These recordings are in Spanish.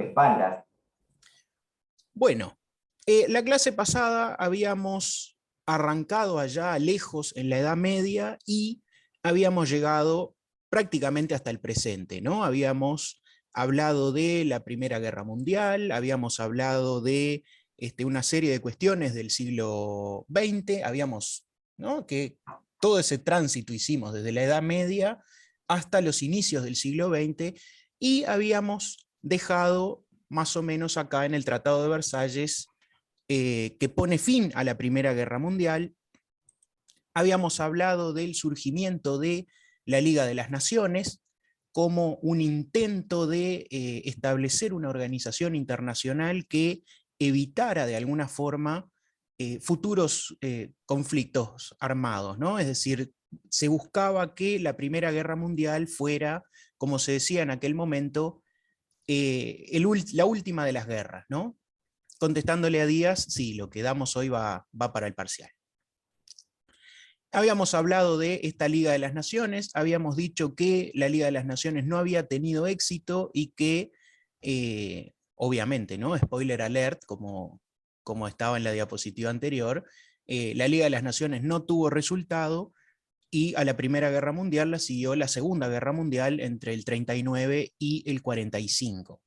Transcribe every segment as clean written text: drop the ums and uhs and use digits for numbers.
Expandas. Bueno, la clase pasada habíamos arrancado allá lejos en la Edad Media y habíamos llegado prácticamente hasta el presente, ¿no? Habíamos hablado de la Primera Guerra Mundial, habíamos hablado de una serie de cuestiones del siglo XX, ¿no? Que todo ese tránsito hicimos desde la Edad Media hasta los inicios del siglo XX y habíamos dejado más o menos acá en el Tratado de Versalles, que pone fin a la Primera Guerra Mundial. Habíamos hablado del surgimiento de la Liga de las Naciones como un intento de establecer una organización internacional que evitara de alguna forma futuros conflictos armados, ¿no? Es decir, se buscaba que la Primera Guerra Mundial fuera, como se decía en aquel momento, la última de las guerras, ¿no? Contestándole a Díaz, sí, lo que damos hoy va para el parcial. Habíamos hablado de esta Liga de las Naciones, habíamos dicho que la Liga de las Naciones no había tenido éxito y que, obviamente, ¿no? Spoiler alert, como estaba en la diapositiva anterior, la Liga de las Naciones no tuvo resultado y a la Primera Guerra Mundial la siguió la Segunda Guerra Mundial entre el 39 y el 45.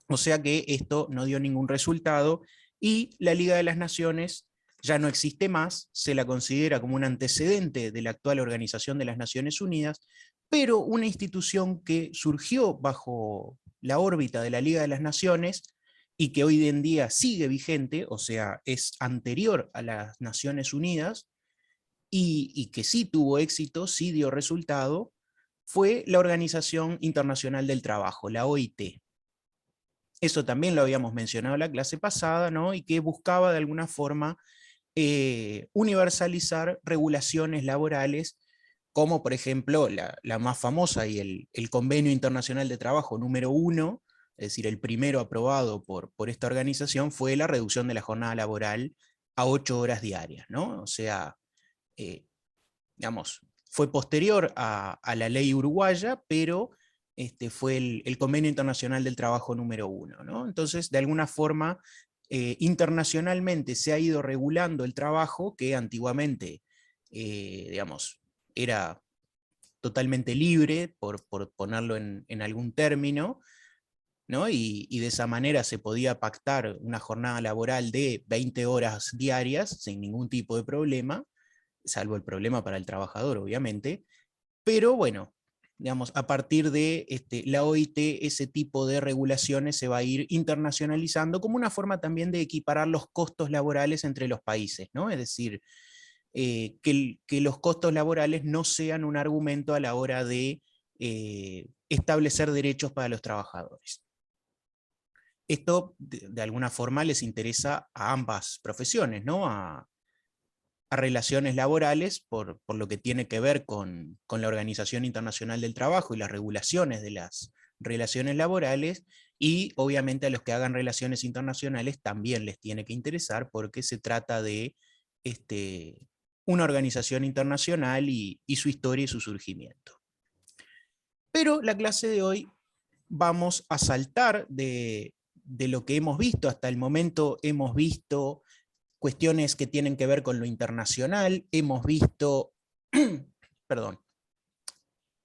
O sea que esto no dio ningún resultado y la Liga de las Naciones ya no existe más, se la considera como un antecedente de la actual Organización de las Naciones Unidas, pero una institución que surgió bajo la órbita de la Liga de las Naciones y que hoy en día sigue vigente, o sea, es anterior a las Naciones Unidas, y que sí tuvo éxito, sí dio resultado, fue la Organización Internacional del Trabajo, la OIT. Eso también lo habíamos mencionado en la clase pasada, ¿no? Y que buscaba de alguna forma universalizar regulaciones laborales, como por ejemplo la más famosa y el Convenio Internacional de Trabajo número 1, es decir, el primero aprobado por esta organización, fue la reducción de la jornada laboral a 8 horas diarias, ¿no? O sea, digamos, fue posterior a la ley uruguaya, pero fue el Convenio Internacional del Trabajo número 1, ¿no? Entonces, de alguna forma, internacionalmente se ha ido regulando el trabajo que antiguamente, digamos, era totalmente libre, por ponerlo en algún término, ¿no? Y de esa manera se podía pactar una jornada laboral de 20 horas diarias sin ningún tipo de problema, salvo el problema para el trabajador, obviamente, pero bueno, digamos, a partir de la OIT, ese tipo de regulaciones se va a ir internacionalizando como una forma también de equiparar los costos laborales entre los países, ¿no? Es decir, que los costos laborales no sean un argumento a la hora de establecer derechos para los trabajadores. Esto, de alguna forma, les interesa a ambas profesiones, ¿no? A relaciones laborales, por lo que tiene que ver con la Organización Internacional del Trabajo y las regulaciones de las relaciones laborales, y obviamente a los que hagan relaciones internacionales también les tiene que interesar porque se trata de una organización internacional y su historia y su surgimiento. Pero la clase de hoy vamos a saltar de lo que hemos visto. Hasta el momento hemos visto cuestiones que tienen que ver con lo internacional, hemos visto, perdón,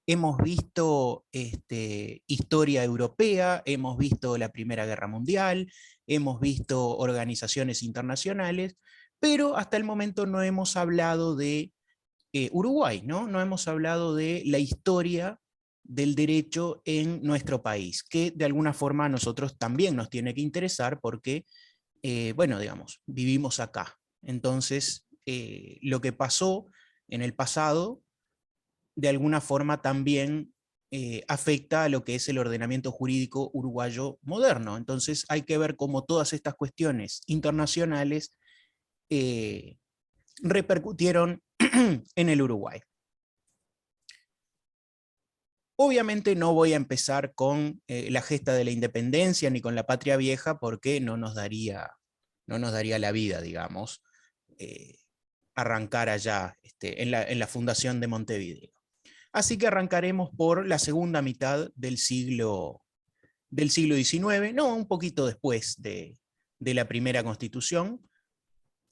hemos visto historia europea, hemos visto la Primera Guerra Mundial, hemos visto organizaciones internacionales, pero hasta el momento no hemos hablado de Uruguay, ¿no? No hemos hablado de la historia del derecho en nuestro país, que de alguna forma a nosotros también nos tiene que interesar porque bueno, digamos, vivimos acá. Entonces, lo que pasó en el pasado, de alguna forma también afecta a lo que es el ordenamiento jurídico uruguayo moderno. Entonces, hay que ver cómo todas estas cuestiones internacionales repercutieron en el Uruguay. Obviamente no voy a empezar con la gesta de la independencia ni con la patria vieja porque no nos daría la vida, digamos, eh, arrancar allá en la fundación de Montevideo. Así que arrancaremos por la segunda mitad del siglo del siglo XIX, no, un poquito después de la primera Constitución.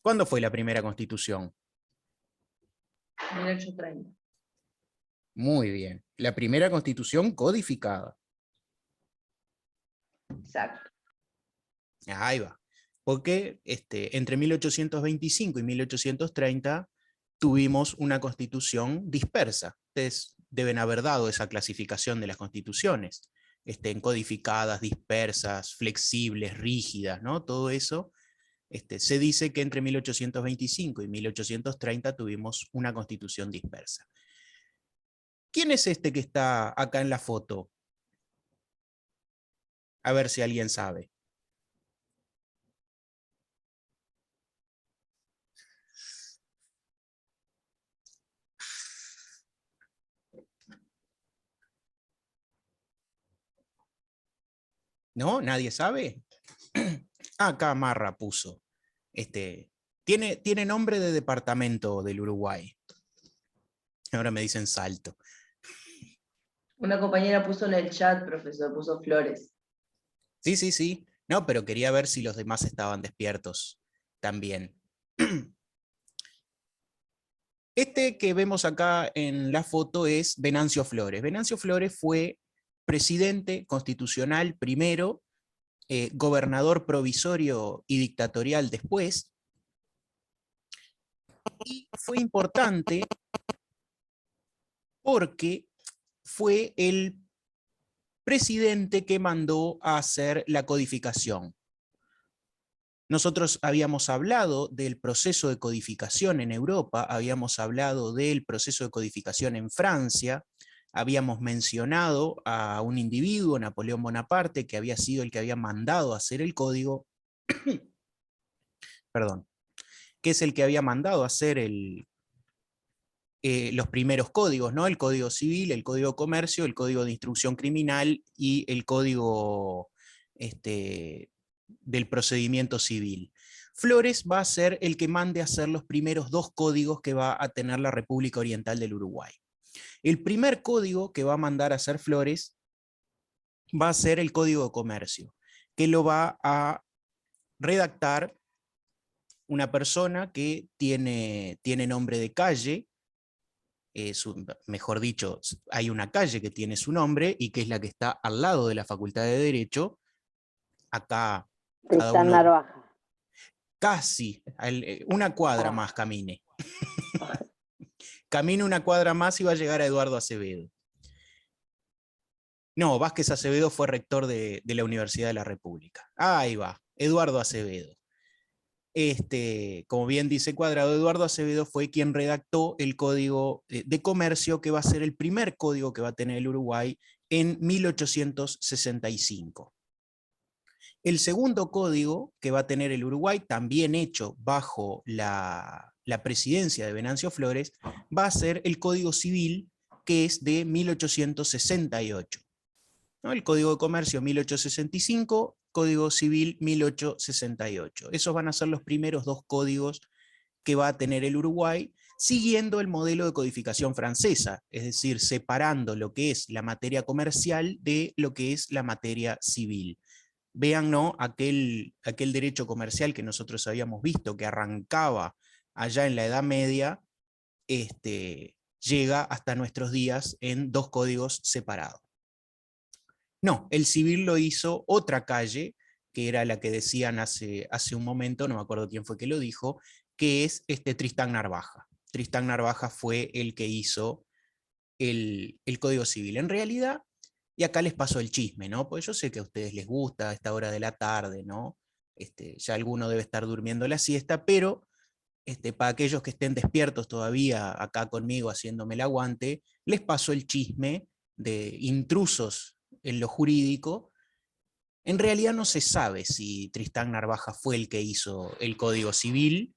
¿Cuándo fue la primera Constitución? 1830. Muy bien, la primera Constitución codificada. Exacto. Ahí va. Porque entre 1825 y 1830 tuvimos una constitución dispersa. Ustedes deben haber dado esa clasificación de las constituciones, codificadas, dispersas, flexibles, rígidas, ¿no? Todo eso. Se dice que entre 1825 y 1830 tuvimos una constitución dispersa. ¿Quién es este que está acá en la foto? A ver si alguien sabe. ¿No? ¿Nadie sabe? Acá Marra puso. Tiene nombre de departamento del Uruguay. Ahora me dicen Salto. Una compañera puso en el chat, profesor, puso Flores. Sí, sí, sí. No, pero quería ver si los demás estaban despiertos también. Este que vemos acá en la foto es Venancio Flores. Venancio Flores fue presidente constitucional primero, gobernador provisorio y dictatorial después, y fue importante porque fue el presidente que mandó a hacer la codificación. Nosotros habíamos hablado del proceso de codificación en Europa, habíamos hablado del proceso de codificación en Francia, habíamos mencionado a un individuo, Napoleón Bonaparte, que había sido el que había mandado a hacer el código, perdón, que es el que había mandado a hacer los primeros códigos, ¿no? El Código Civil, el Código de Comercio, el Código de Instrucción Criminal y el Código del Procedimiento Civil. Flores va a ser el que mande a hacer los primeros dos códigos que va a tener la República Oriental del Uruguay. El primer código que va a mandar a hacer Flores va a ser el Código de Comercio, que lo va a redactar una persona que tiene nombre de calle, mejor dicho, hay una calle que tiene su nombre y que es la que está al lado de la Facultad de Derecho. Acá cada Tristán uno... Narvaja. Casi, una cuadra más camine. Camine una cuadra más y va a llegar a Eduardo Acevedo. No, Vázquez Acevedo fue rector de la Universidad de la República. Ahí va, Eduardo Acevedo. Como bien dice Cuadrado, Eduardo Acevedo fue quien redactó el Código de Comercio, que va a ser el primer código que va a tener el Uruguay en 1865. El segundo código que va a tener el Uruguay, también hecho bajo la presidencia de Venancio Flores, va a ser el Código Civil, que es de 1868. ¿No? El Código de Comercio 1865, Código Civil 1868. Esos van a ser los primeros dos códigos que va a tener el Uruguay, siguiendo el modelo de codificación francesa, es decir, separando lo que es la materia comercial de lo que es la materia civil. Vean, ¿no? aquel derecho comercial que nosotros habíamos visto, que arrancaba allá en la Edad Media, llega hasta nuestros días en dos códigos separados. No, el civil lo hizo otra calle, que era la que decían hace un momento, no me acuerdo quién fue que lo dijo, que es Tristán Narvaja. Tristán Narvaja fue el que hizo el Código Civil. En realidad, y acá les paso el chisme, ¿no? Pues yo sé que a ustedes les gusta a esta hora de la tarde, ¿no? Ya alguno debe estar durmiendo la siesta, pero para aquellos que estén despiertos todavía acá conmigo haciéndome el aguante, les paso el chisme de intrusos en lo jurídico. En realidad no se sabe si Tristán Narvaja fue el que hizo el Código Civil.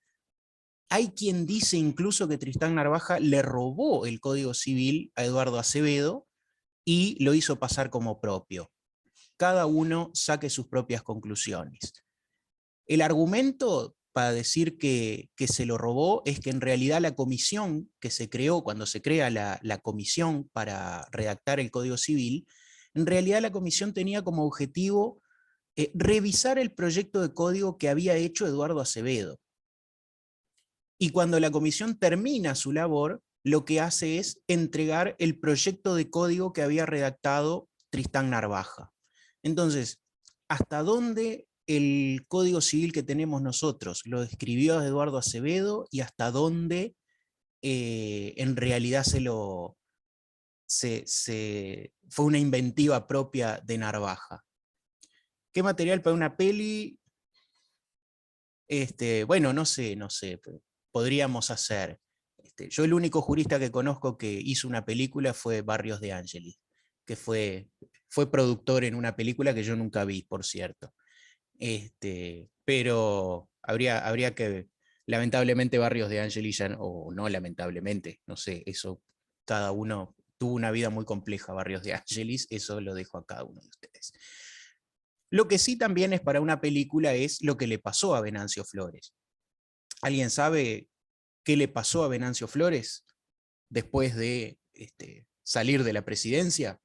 Hay quien dice incluso que Tristán Narvaja le robó el Código Civil a Eduardo Acevedo y lo hizo pasar como propio. Cada uno saque sus propias conclusiones. El argumento para decir que se lo robó es que en realidad la comisión que se creó, cuando se crea la comisión para redactar el Código Civil, En realidad la comisión tenía como objetivo revisar el proyecto de código que había hecho Eduardo Acevedo. Y cuando la comisión termina su labor, lo que hace es entregar el proyecto de código que había redactado Tristán Narvaja. Entonces, ¿hasta dónde el Código Civil que tenemos nosotros lo escribió Eduardo Acevedo y hasta dónde en realidad fue una inventiva propia de Narvaja? ¿Qué material para una peli? Bueno, no sé, podríamos hacer. Yo el único jurista que conozco que hizo una película fue Barrios de Angelis, que fue productor en una película que yo nunca vi, por cierto. Pero habría que, lamentablemente Barrios de Angelis, o no lamentablemente, no sé, eso cada uno tuvo una vida muy compleja, Barrios de Angelis, eso lo dejo a cada uno de ustedes. Lo que sí también es para una película es lo que le pasó a Venancio Flores. ¿Alguien sabe qué le pasó a Venancio Flores después de salir de la presidencia?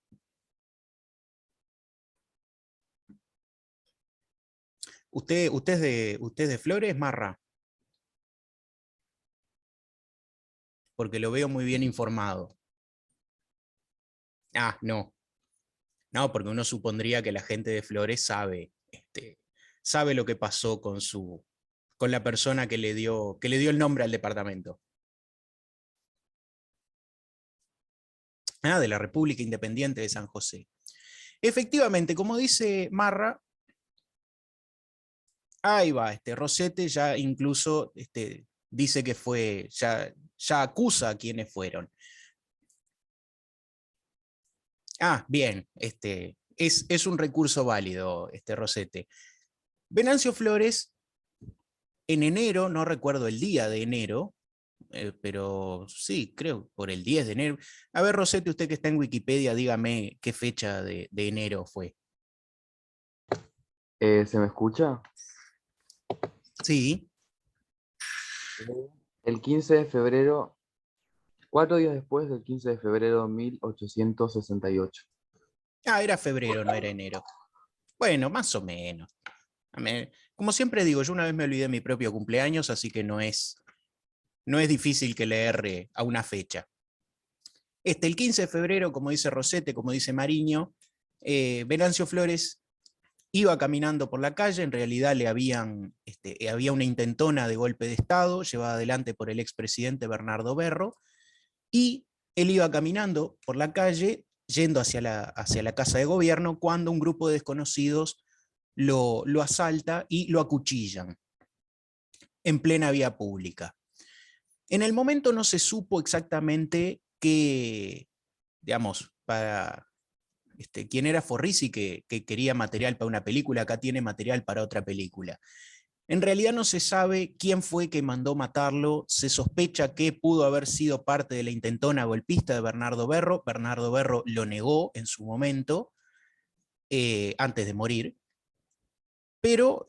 ¿Usted es de Flores, Marra? Porque lo veo muy bien informado. Ah, no. No, porque uno supondría que la gente de Flores sabe lo que pasó con la persona que le dio el nombre al departamento. De la República Independiente de San José. Efectivamente, como dice Marra, ahí va, Rosete ya incluso dice que fue, ya acusa a quienes fueron. Bien, es un recurso válido, Rosete. Venancio Flores, en enero, no recuerdo el día de enero, pero sí, creo por el 10 de enero. A ver, Rosete, usted que está en Wikipedia, dígame qué fecha de enero fue. ¿Se me escucha? Sí. El 15 de febrero, 4 días después del 15 de febrero de 1868. Era febrero, no era enero. Bueno, más o menos. Como siempre digo, yo una vez me olvidé mi propio cumpleaños, así que no es difícil que le erre a una fecha. El 15 de febrero, como dice Rosete, como dice Mariño, Venancio Flores iba caminando por la calle, en realidad había una intentona de golpe de Estado llevada adelante por el expresidente Bernardo Berro, y él iba caminando por la calle yendo hacia la casa de gobierno cuando un grupo de desconocidos lo asalta y lo acuchillan en plena vía pública. En el momento no se supo exactamente qué, digamos, quién era Forrisi que quería material para una película, acá tiene material para otra película. En realidad no se sabe quién fue que mandó matarlo, se sospecha que pudo haber sido parte de la intentona golpista de Bernardo Berro. Bernardo Berro lo negó en su momento, antes de morir, pero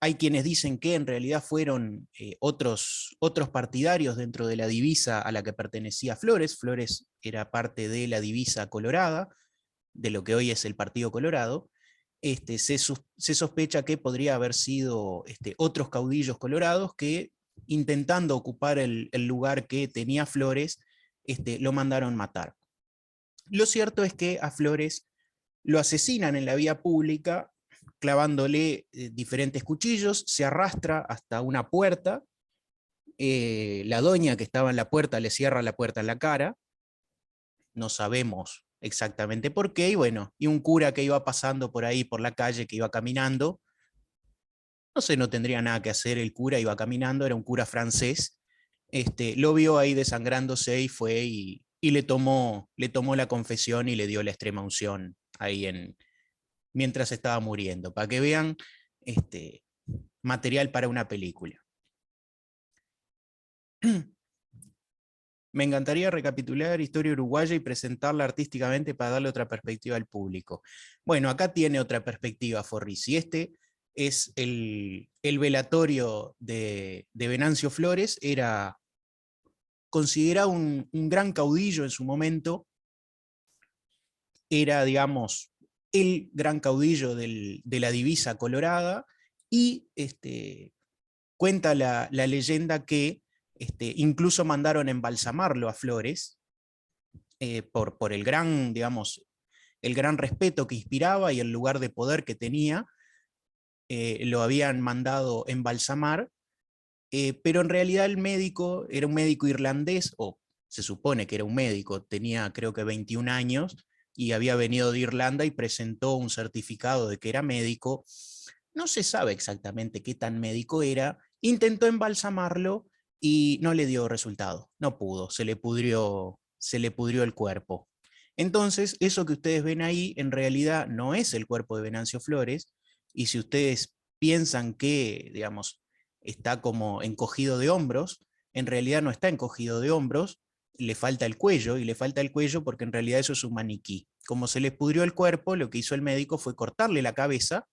hay quienes dicen que en realidad fueron otros partidarios dentro de la divisa a la que pertenecía Flores. Flores era parte de la divisa colorada, de lo que hoy es el Partido Colorado. Se sospecha que podría haber sido otros caudillos colorados que, intentando ocupar el lugar que tenía Flores, lo mandaron matar. Lo cierto es que a Flores lo asesinan en la vía pública, clavándole diferentes cuchillos, se arrastra hasta una puerta, la doña que estaba en la puerta le cierra la puerta en la cara, no sabemos exactamente por qué, y bueno, y un cura que iba pasando por ahí, por la calle, que iba caminando, no sé, no tendría nada que hacer, el cura iba caminando, era un cura francés, lo vio ahí desangrándose y fue y le tomó la confesión y le dio la extrema unción ahí mientras estaba muriendo, para que vean material para una película. Me encantaría recapitular historia uruguaya y presentarla artísticamente para darle otra perspectiva al público. Bueno, acá tiene otra perspectiva Forrisi. Es el velatorio de Venancio Flores, era considerado un gran caudillo en su momento, era, digamos, el gran caudillo de la divisa colorada, y cuenta la leyenda que incluso mandaron embalsamarlo a Flores por el gran, digamos, el gran respeto que inspiraba y el lugar de poder que tenía. Lo habían mandado embalsamar, pero en realidad el médico era un médico irlandés, o se supone que era un médico, tenía creo que 21 años, y había venido de Irlanda y presentó un certificado de que era médico. No se sabe exactamente qué tan médico era, intentó embalsamarlo y no le dio resultado, no pudo, se le pudrió el cuerpo. Entonces, eso que ustedes ven ahí en realidad no es el cuerpo de Venancio Flores, y si ustedes piensan que, digamos, está como encogido de hombros, en realidad no está encogido de hombros, le falta el cuello, y le falta el cuello porque en realidad eso es un maniquí. Como se le pudrió el cuerpo, lo que hizo el médico fue cortarle la cabeza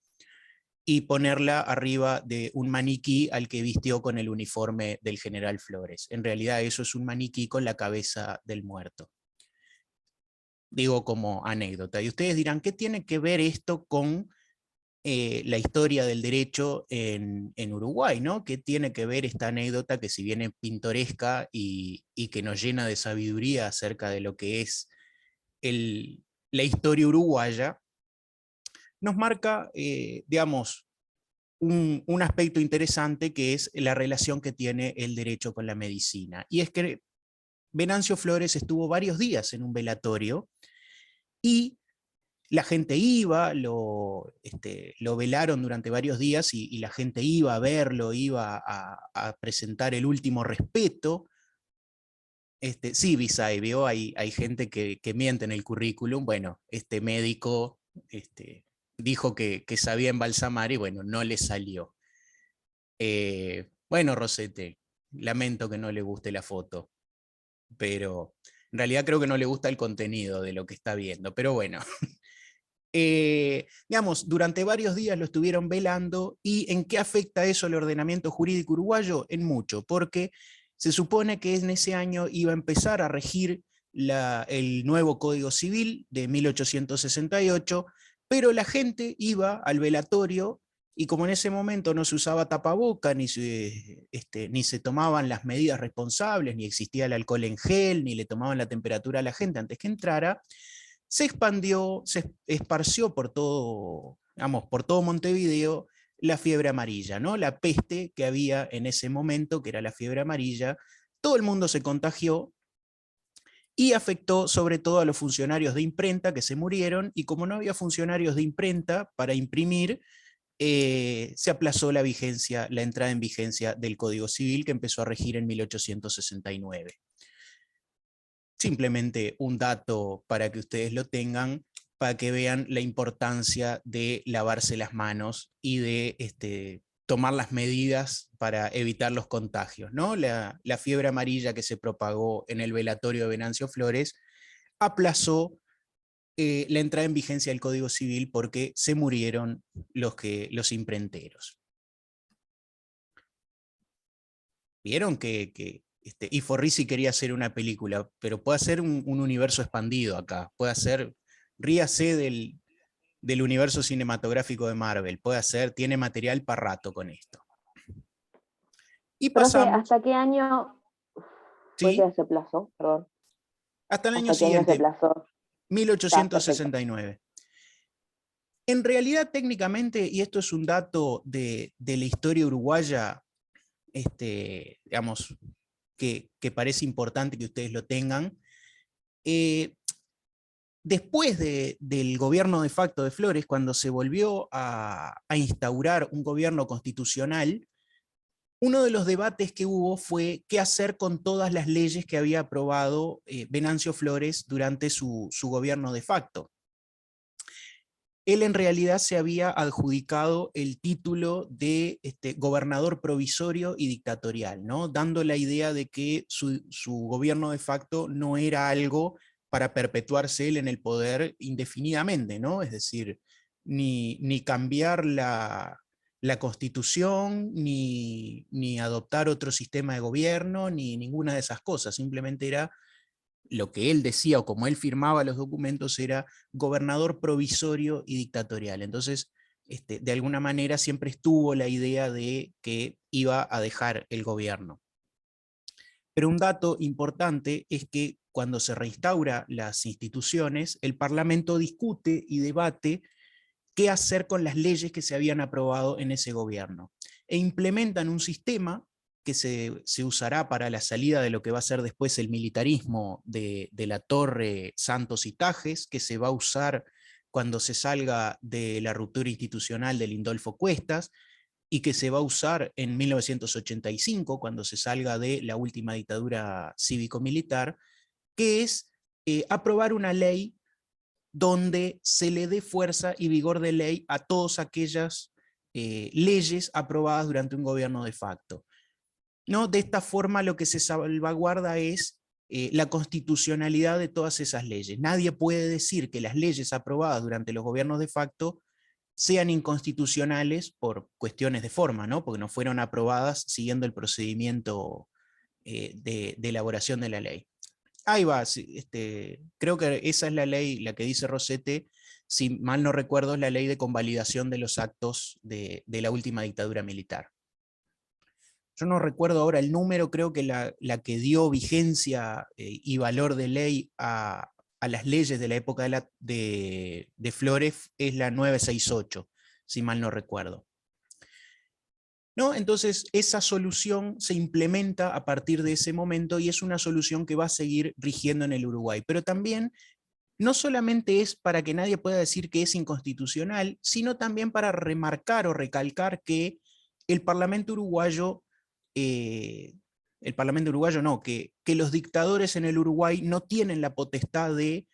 y ponerla arriba de un maniquí al que vistió con el uniforme del general Flores. En realidad eso es un maniquí con la cabeza del muerto. Digo como anécdota. Y ustedes dirán, ¿qué tiene que ver esto con la historia del derecho en Uruguay, ¿no? ¿Qué tiene que ver esta anécdota que, si bien es pintoresca y que nos llena de sabiduría acerca de lo que es la historia uruguaya, nos marca, digamos, un aspecto interesante, que es la relación que tiene el derecho con la medicina? Y es que Venancio Flores estuvo varios días en un velatorio, y la gente iba, lo velaron durante varios días, y la gente iba a verlo, iba a presentar el último respeto. Sí, Bisay, ¿vio? Hay gente que miente en el currículum. Bueno, este médico dijo que sabía embalsamar y bueno, no le salió. Bueno, Rosete, lamento que no le guste la foto, pero en realidad creo que no le gusta el contenido de lo que está viendo, pero bueno. Digamos, durante varios días lo estuvieron velando. ¿Y en qué afecta eso al ordenamiento jurídico uruguayo? En mucho, porque se supone que en ese año iba a empezar a regir el nuevo Código Civil de 1868, pero la gente iba al velatorio, y como en ese momento no se usaba tapaboca, ni se tomaban las medidas responsables, ni existía el alcohol en gel, ni le tomaban la temperatura a la gente antes que entrara, se expandió, se esparció por todo, digamos, por todo Montevideo la fiebre amarilla, ¿no? La peste que había en ese momento, que era la fiebre amarilla. Todo el mundo se contagió y afectó sobre todo a los funcionarios de imprenta, que se murieron, y como no había funcionarios de imprenta para imprimir, se aplazó la vigencia, la entrada en vigencia del Código Civil, que empezó a regir en 1869. Simplemente un dato para que ustedes lo tengan, para que vean la importancia de lavarse las manos y de tomar las medidas para evitar los contagios, ¿no? La fiebre amarilla que se propagó en el velatorio de Venancio Flores aplazó la entrada en vigencia del Código Civil, porque se murieron los imprenteros. Vieron que y Forrisi quería hacer una película, pero puede hacer un universo expandido acá, puede hacer, ríase del universo cinematográfico de Marvel, tiene material para rato con esto. Y Profe, pasamos, ¿hasta qué año fue ¿sí? que se aplazó? Perdón. Hasta el año ¿Hasta qué año se siguiente, aplazó? Está, perfecto. 1869. En realidad, técnicamente, y esto es un dato de la historia uruguaya, digamos, que parece importante que ustedes lo tengan. Después del gobierno de facto de Flores, cuando se volvió a instaurar un gobierno constitucional, uno de los debates que hubo fue qué hacer con todas las leyes que había aprobado Venancio Flores durante su gobierno de facto. Él en realidad se había adjudicado el título de gobernador provisorio y dictatorial, ¿no? Dando la idea de que su gobierno de facto no era algo para perpetuarse él en el poder indefinidamente, ¿no? Es decir, ni cambiar la constitución, ni adoptar otro sistema de gobierno, ni ninguna de esas cosas. Simplemente era lo que él decía o como él firmaba los documentos era gobernador provisorio y dictatorial. Entonces, de alguna manera siempre estuvo la idea de que iba a dejar el gobierno. Pero un dato importante es que cuando se reinstaura las instituciones, el Parlamento discute y debate qué hacer con las leyes que se habían aprobado en ese gobierno. E implementan un sistema que se usará para la salida de lo que va a ser después el militarismo de la Torre Santos y Tajes, que se va a usar cuando se salga de la ruptura institucional de Lindolfo Cuestas, y que se va a usar en 1985, cuando se salga de la última dictadura cívico-militar, que es aprobar una ley donde se le dé fuerza y vigor de ley a todas aquellas leyes aprobadas durante un gobierno de facto. ¿No? De esta forma lo que se salvaguarda es la constitucionalidad de todas esas leyes. Nadie puede decir que las leyes aprobadas durante los gobiernos de facto sean inconstitucionales por cuestiones de forma, ¿no? Porque no fueron aprobadas siguiendo el procedimiento de elaboración de la ley. Ahí va, creo que esa es la ley, la que dice Rosete, si mal no recuerdo, es la ley de convalidación de los actos de la última dictadura militar. Yo no recuerdo ahora el número, creo que la que dio vigencia y valor de ley a las leyes de la época de Flores es la 968, si mal no recuerdo. ¿No? Entonces esa solución se implementa a partir de ese momento y es una solución que va a seguir rigiendo en el Uruguay. Pero también no solamente es para que nadie pueda decir que es inconstitucional, sino también para remarcar o recalcar que el Parlamento uruguayo, que los dictadores en el Uruguay no tienen la potestad de,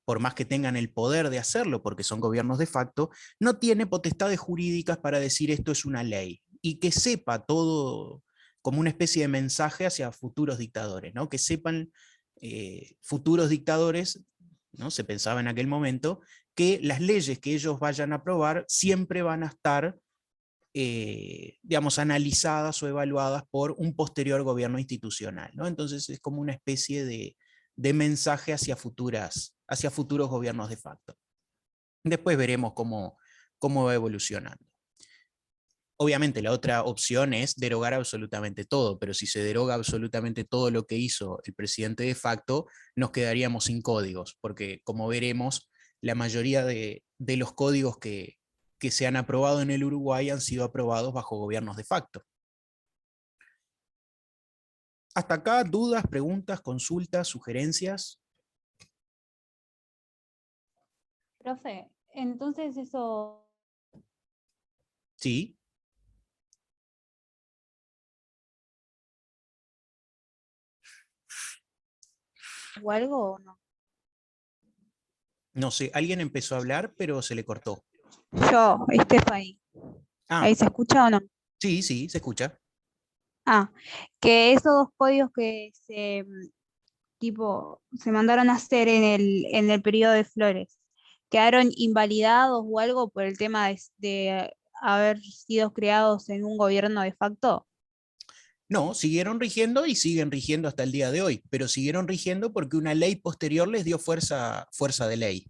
por más que tengan el poder de hacerlo, porque son gobiernos de facto, no tiene potestades jurídicas para decir esto es una ley, y que sepa todo como una especie de mensaje hacia futuros dictadores, ¿no? Que sepan futuros dictadores, ¿no? Se pensaba en aquel momento, que las leyes que ellos vayan a aprobar siempre van a estar digamos, analizadas o evaluadas por un posterior gobierno institucional, ¿no? Entonces es como una especie de mensaje hacia futuros gobiernos de facto. Después veremos cómo va evolucionando. Obviamente la otra opción es derogar absolutamente todo, pero si se deroga absolutamente todo lo que hizo el presidente de facto, nos quedaríamos sin códigos, porque como veremos, la mayoría de los códigos que se han aprobado en el Uruguay han sido aprobados bajo gobiernos de facto. Hasta acá, dudas, preguntas, consultas, sugerencias. Profe, entonces eso... Sí. ¿O algo o no? No sé, alguien empezó a hablar, pero se le cortó. Yo, Stephanie. Ah, ¿Ahí se escucha o no? sí, se escucha. Ah, que esos dos códigos que se mandaron a hacer en el periodo de Flores, ¿quedaron invalidados o algo por el tema de haber sido creados en un gobierno de facto? No, siguieron rigiendo y siguen rigiendo hasta el día de hoy, pero siguieron rigiendo porque una ley posterior les dio fuerza de ley.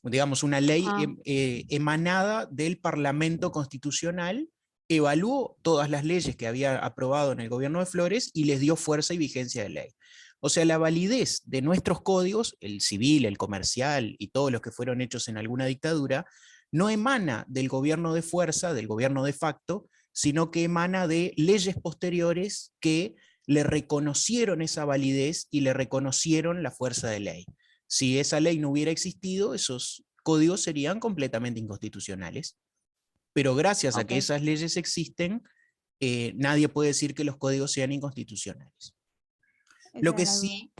Digamos, una ley emanada del Parlamento Constitucional, evaluó todas las leyes que había aprobado en el gobierno de Flores y les dio fuerza y vigencia de ley. O sea, la validez de nuestros códigos, el civil, el comercial y todos los que fueron hechos en alguna dictadura, no emana del gobierno de fuerza, del gobierno de facto, sino que emana de leyes posteriores que le reconocieron esa validez y le reconocieron la fuerza de ley. Si esa ley no hubiera existido, esos códigos serían completamente inconstitucionales. Pero gracias a que esas leyes existen, nadie puede decir que los códigos sean inconstitucionales. Lo que sí,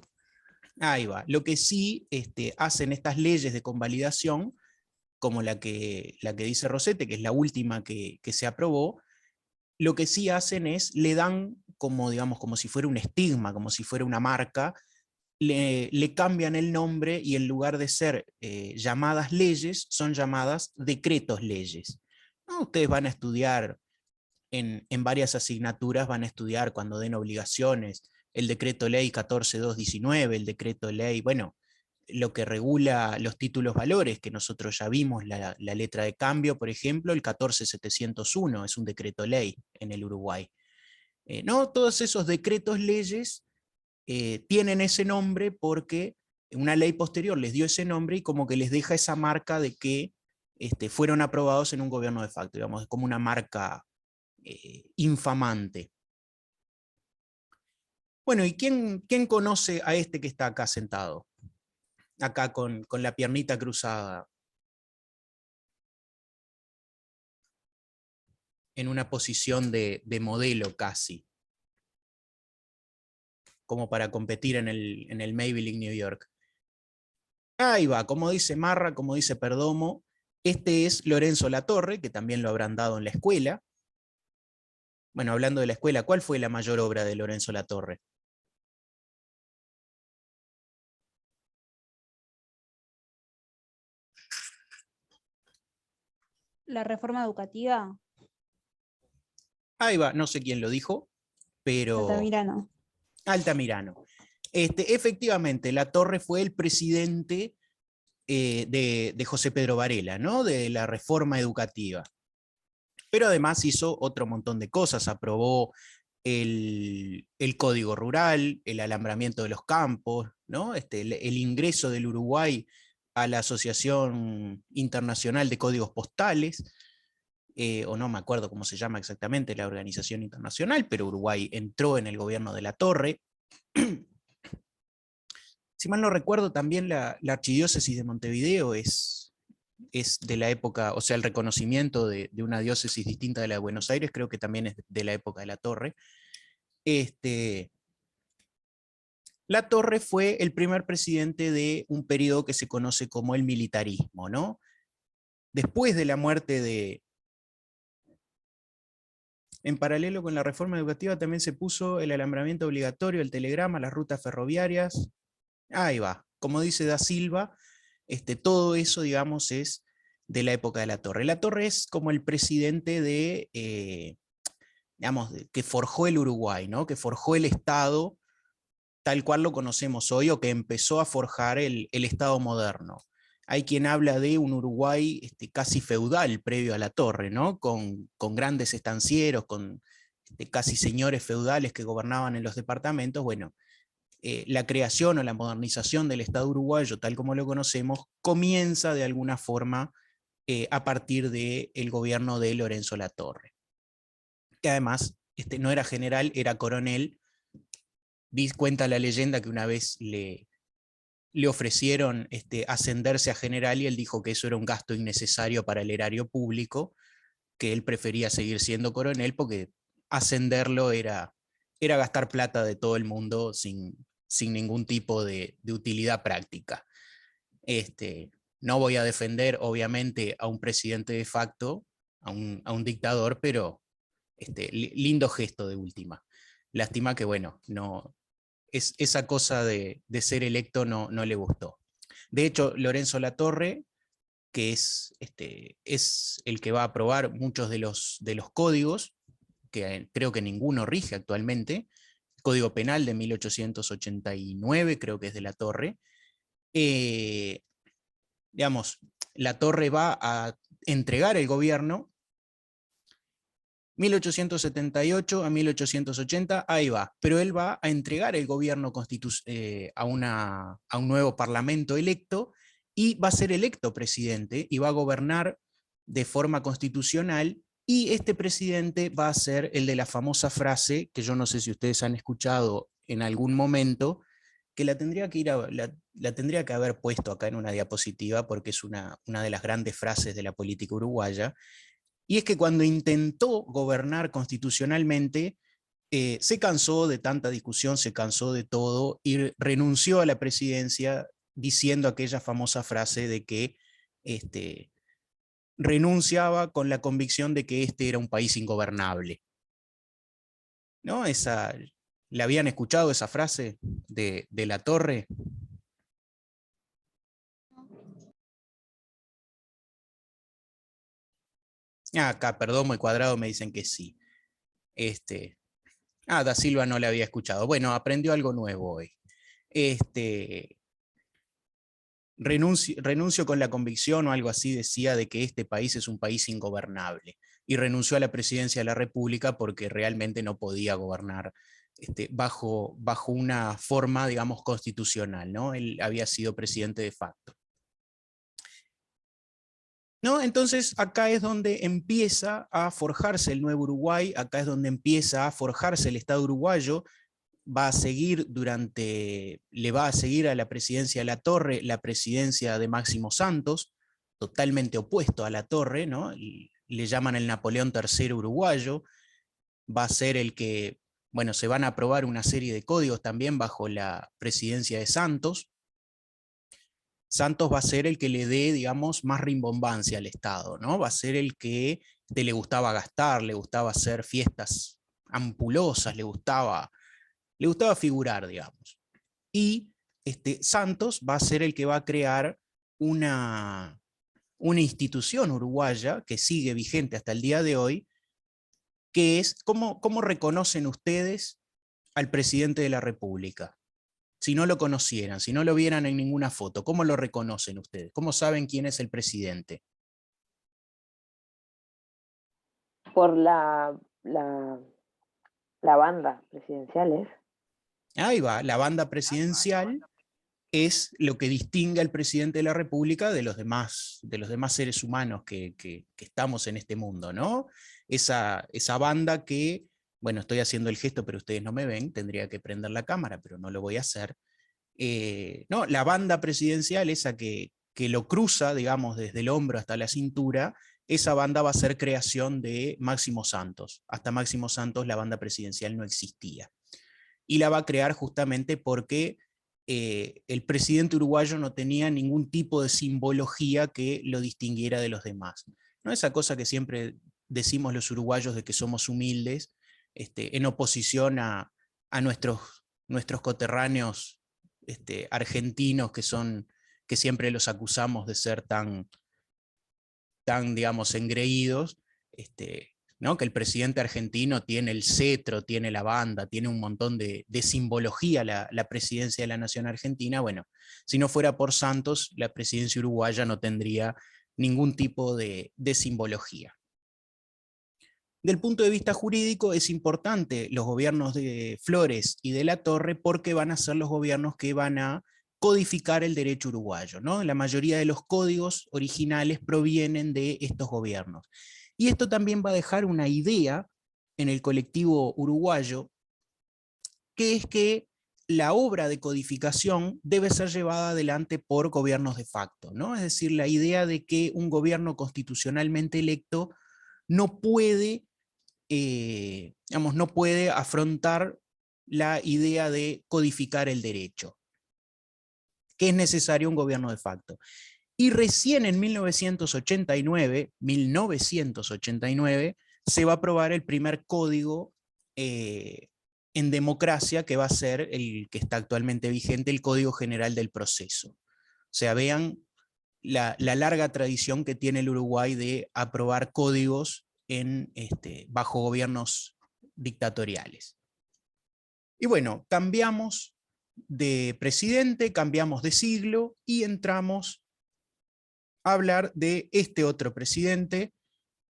ahí va, lo que sí hacen estas leyes de convalidación, como la que dice Rosete, que es la última que se aprobó, lo que sí hacen es, le dan como, digamos, como si fuera un estigma, como si fuera una marca, le cambian el nombre y en lugar de ser llamadas leyes, son llamadas decretos leyes. ¿No? Ustedes van a estudiar en varias asignaturas, van a estudiar cuando den obligaciones, el decreto ley 14219, el decreto ley, bueno, lo que regula los títulos valores, que nosotros ya vimos la letra de cambio, por ejemplo, el 14701 es un decreto ley en el Uruguay. ¿No? Todos esos decretos leyes tienen ese nombre porque una ley posterior les dio ese nombre y como que les deja esa marca de que fueron aprobados en un gobierno de facto, digamos, como una marca infamante. Bueno, ¿y quién conoce a este que está acá sentado? Acá con la piernita cruzada. En una posición de modelo casi. Como para competir en el Maybelline New York. Ahí va, como dice Marra, como dice Perdomo, este es Lorenzo Latorre, que también lo habrán dado en la escuela. Bueno, hablando de la escuela, ¿cuál fue la mayor obra de Lorenzo Latorre? La reforma educativa, Ahí va, no sé quién lo dijo, pero Altamirano. Altamirano. Efectivamente, Latorre fue el presidente de José Pedro Varela, ¿no? De la reforma educativa. Pero además hizo otro montón de cosas, aprobó el Código Rural, el alambramiento de los campos, ¿no? El ingreso del Uruguay a la Asociación Internacional de Códigos Postales, o no me acuerdo cómo se llama exactamente la organización internacional, pero Uruguay entró en el gobierno de Latorre. Si mal no recuerdo, también la archidiócesis de Montevideo es de la época, o sea, el reconocimiento de una diócesis distinta de la de Buenos Aires, creo que también es de la época de Latorre. Latorre fue el primer presidente de un periodo que se conoce como el militarismo, ¿no? Después de la muerte de... En paralelo con la reforma educativa también se puso el alambramiento obligatorio, el telegrama, las rutas ferroviarias. Ahí va. Como dice Da Silva, todo eso, digamos, es de la época de Latorre. Latorre es como el presidente digamos, que forjó el Uruguay, ¿no? Que forjó el Estado tal cual lo conocemos hoy, o que empezó a forjar el Estado moderno. Hay quien habla de un Uruguay casi feudal previo a Latorre, ¿no? Con grandes estancieros, con casi señores feudales que gobernaban en los departamentos. Bueno, la creación o la modernización del Estado uruguayo, tal como lo conocemos, comienza de alguna forma a partir del gobierno de Lorenzo Latorre, que además no era general, era coronel. Cuenta la leyenda que una vez le ofrecieron ascenderse a general y él dijo que eso era un gasto innecesario para el erario público, que él prefería seguir siendo coronel porque ascenderlo era gastar plata de todo el mundo sin ningún tipo de utilidad práctica. No voy a defender, obviamente, a un presidente de facto, a un dictador, pero lindo gesto de última. Lástima que, bueno, no, esa cosa de ser electo no le gustó. De hecho, Lorenzo Latorre, que es el que va a aprobar muchos de los códigos, que creo que ninguno rige actualmente, el Código Penal de 1889, creo que es de Latorre. Digamos, Latorre va a entregar el gobierno 1878 a 1880, ahí va, pero él va a entregar el gobierno a un nuevo parlamento electo y va a ser electo presidente y va a gobernar de forma constitucional, y este presidente va a ser el de la famosa frase, que yo no sé si ustedes han escuchado en algún momento, que la tendría que haber puesto acá en una diapositiva porque es una de las grandes frases de la política uruguaya. Y es que cuando intentó gobernar constitucionalmente, se cansó de tanta discusión, se cansó de todo y renunció a la presidencia diciendo aquella famosa frase de que renunciaba con la convicción de que este era un país ingobernable. ¿No? ¿La habían escuchado esa frase de Latorre? Acá, Perdomo y Cuadrado me dicen que sí. Ah, Da Silva no la había escuchado. Bueno, aprendió algo nuevo hoy. Renuncio con la convicción o algo así decía de que este país es un país ingobernable y renunció a la presidencia de la República porque realmente no podía gobernar bajo una forma, digamos, constitucional, ¿no? Él había sido presidente de facto. ¿No? Entonces acá es donde empieza a forjarse el nuevo Uruguay, acá es donde empieza a forjarse el Estado uruguayo. Va a seguir le va a seguir a la presidencia de Latorre la presidencia de Máximo Santos, totalmente opuesto a Latorre, ¿no? Y le llaman el Napoleón III uruguayo. Va a ser el que, bueno, se van a aprobar una serie de códigos también bajo la presidencia de Santos. Santos va a ser el que le dé, digamos, más rimbombancia al Estado, ¿no? Va a ser el que le gustaba gastar, le gustaba hacer fiestas ampulosas, le gustaba figurar, digamos. Y Santos va a ser el que va a crear una institución uruguaya que sigue vigente hasta el día de hoy, que es, ¿cómo reconocen ustedes al presidente de la República? Si no lo conocieran, si no lo vieran en ninguna foto, ¿cómo lo reconocen ustedes? ¿Cómo saben quién es el presidente? Por la banda presidencial, ¿es? Ahí va, la banda presidencial es lo que distingue al presidente de la República de los demás seres humanos que estamos en este mundo, ¿no? Esa banda que, bueno, estoy haciendo el gesto, pero ustedes no me ven, tendría que prender la cámara, pero no lo voy a hacer. No, la banda presidencial, esa que lo cruza, digamos, desde el hombro hasta la cintura, esa banda va a ser creación de Máximo Santos. Hasta Máximo Santos la banda presidencial no existía. Y la va a crear justamente porque el presidente uruguayo no tenía ningún tipo de simbología que lo distinguiera de los demás. ¿No? Esa cosa que siempre decimos los uruguayos de que somos humildes, en oposición a nuestros coterráneos argentinos que siempre los acusamos de ser tan digamos, engreídos, ¿no? Que el presidente argentino tiene el cetro, tiene la banda, tiene un montón de simbología la presidencia de la nación argentina. Bueno, si no fuera por Santos, la presidencia uruguaya no tendría ningún tipo de simbología. Del punto de vista jurídico es importante los gobiernos de Flores y de Latorre porque van a ser los gobiernos que van a codificar el derecho uruguayo, ¿no? La mayoría de los códigos originales provienen de estos gobiernos. Y esto también va a dejar una idea en el colectivo uruguayo, que es que la obra de codificación debe ser llevada adelante por gobiernos de facto, ¿no? Es decir, la idea de que un gobierno constitucionalmente electo no puede, digamos, no puede afrontar la idea de codificar el derecho, que es necesario un gobierno de facto. Y recién en 1989 se va a aprobar el primer código en democracia, que va a ser el que está actualmente vigente, el Código General del Proceso. O sea, vean la larga tradición que tiene el Uruguay de aprobar códigos bajo gobiernos dictatoriales. Y bueno, cambiamos de presidente, cambiamos de siglo y entramos a hablar de este otro presidente,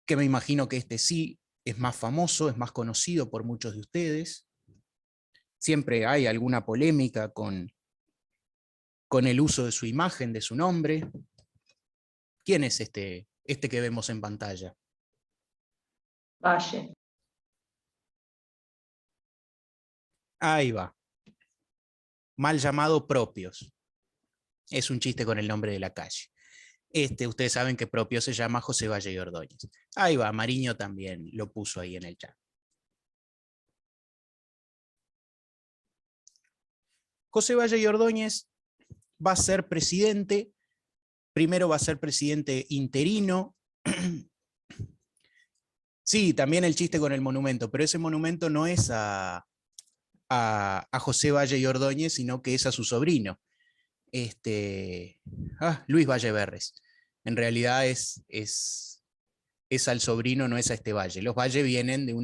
que me imagino que este sí es más famoso, es más conocido por muchos de ustedes. Siempre hay alguna polémica con el uso de su imagen, de su nombre. ¿Quién es este que vemos en pantalla? Valle. Ahí va. Mal llamado Propios. Es un chiste con el nombre de la calle. Ustedes saben que Propio se llama José Valle y Ordóñez. Ahí va, Mariño también lo puso ahí en el chat. José Valle y Ordóñez va a ser presidente. Primero va a ser presidente interino. Sí, también el chiste con el monumento, pero ese monumento no es a José Valle y Ordóñez, sino que es a su sobrino, Luis Valle Berres. En realidad es al sobrino, no es a este Valle. Los Valle vienen de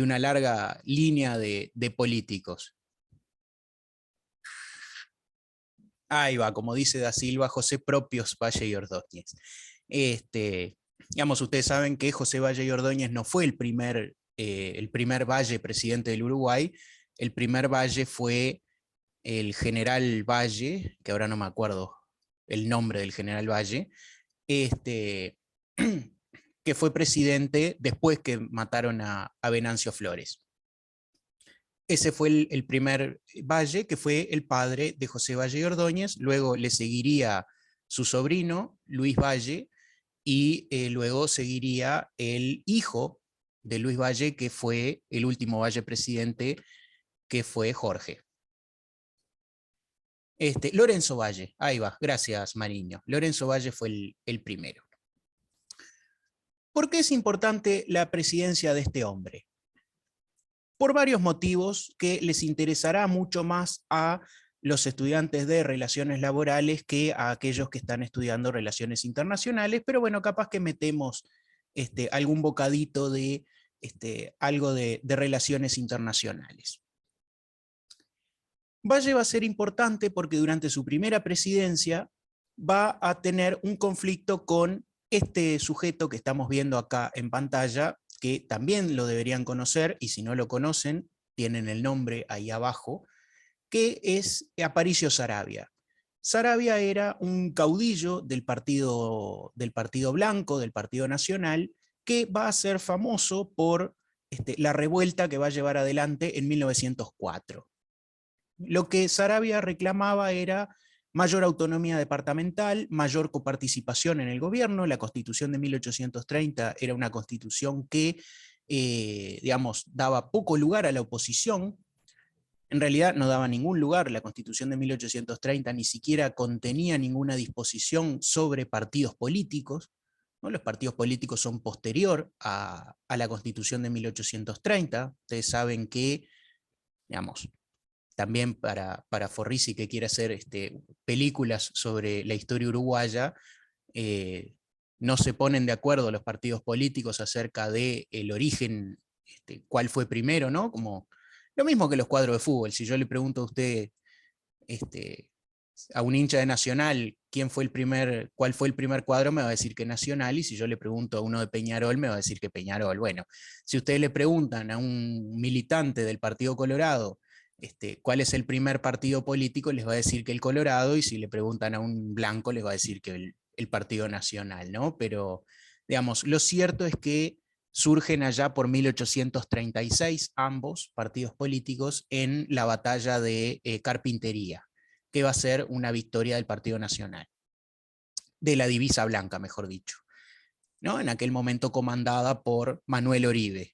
una larga línea de políticos. Ahí va, como dice Da Silva, José Propios Valle y Ordóñez. Digamos, ustedes saben que José Valle y Ordóñez no fue el primer Valle presidente del Uruguay. El primer Valle fue el general Valle, que ahora no me acuerdo el nombre del general Valle, que fue presidente después que mataron a Venancio Flores. Ese fue el primer Valle, que fue el padre de José Valle y Ordóñez. Luego le seguiría su sobrino, Luis Valle, y luego seguiría el hijo de Luis Valle, que fue el último Valle presidente, que fue Jorge. Lorenzo Valle, ahí va, gracias Mariño. Lorenzo Valle fue el primero. ¿Por qué es importante la presidencia de este hombre? Por varios motivos que les interesará mucho más a los estudiantes de relaciones laborales que a aquellos que están estudiando relaciones internacionales, pero bueno, capaz que metemos algún bocadito de algo de relaciones internacionales. Valle va a ser importante porque durante su primera presidencia va a tener un conflicto con este sujeto que estamos viendo acá en pantalla, que también lo deberían conocer, y si no lo conocen, tienen el nombre ahí abajo, que es Aparicio Saravia. Saravia era un caudillo del Partido Blanco, del Partido Nacional, que va a ser famoso por la revuelta que va a llevar adelante en 1904. Lo que Saravia reclamaba era mayor autonomía departamental, mayor coparticipación en el gobierno. La Constitución de 1830 era una constitución que, digamos, daba poco lugar a la oposición. En realidad no daba ningún lugar. La Constitución de 1830 ni siquiera contenía ninguna disposición sobre partidos políticos, ¿no? Los partidos políticos son posterior a la Constitución de 1830. Ustedes saben que, digamos, también para Forrisi, que quiere hacer películas sobre la historia uruguaya, no se ponen de acuerdo los partidos políticos acerca del origen, cuál fue primero, ¿no? Como lo mismo que los cuadros de fútbol. Si yo le pregunto a usted, a un hincha de Nacional, cuál fue el primer cuadro, me va a decir que Nacional, y si yo le pregunto a uno de Peñarol, me va a decir que Peñarol. Bueno, si ustedes le preguntan a un militante del Partido Colorado, cuál es el primer partido político, les va a decir que el Colorado, y si le preguntan a un blanco, les va a decir que el Partido Nacional, ¿no? Pero, digamos, lo cierto es que surgen allá por 1836 ambos partidos políticos en la batalla de Carpintería, que va a ser una victoria del Partido Nacional, de la divisa blanca, mejor dicho, ¿no? En aquel momento comandada por Manuel Oribe,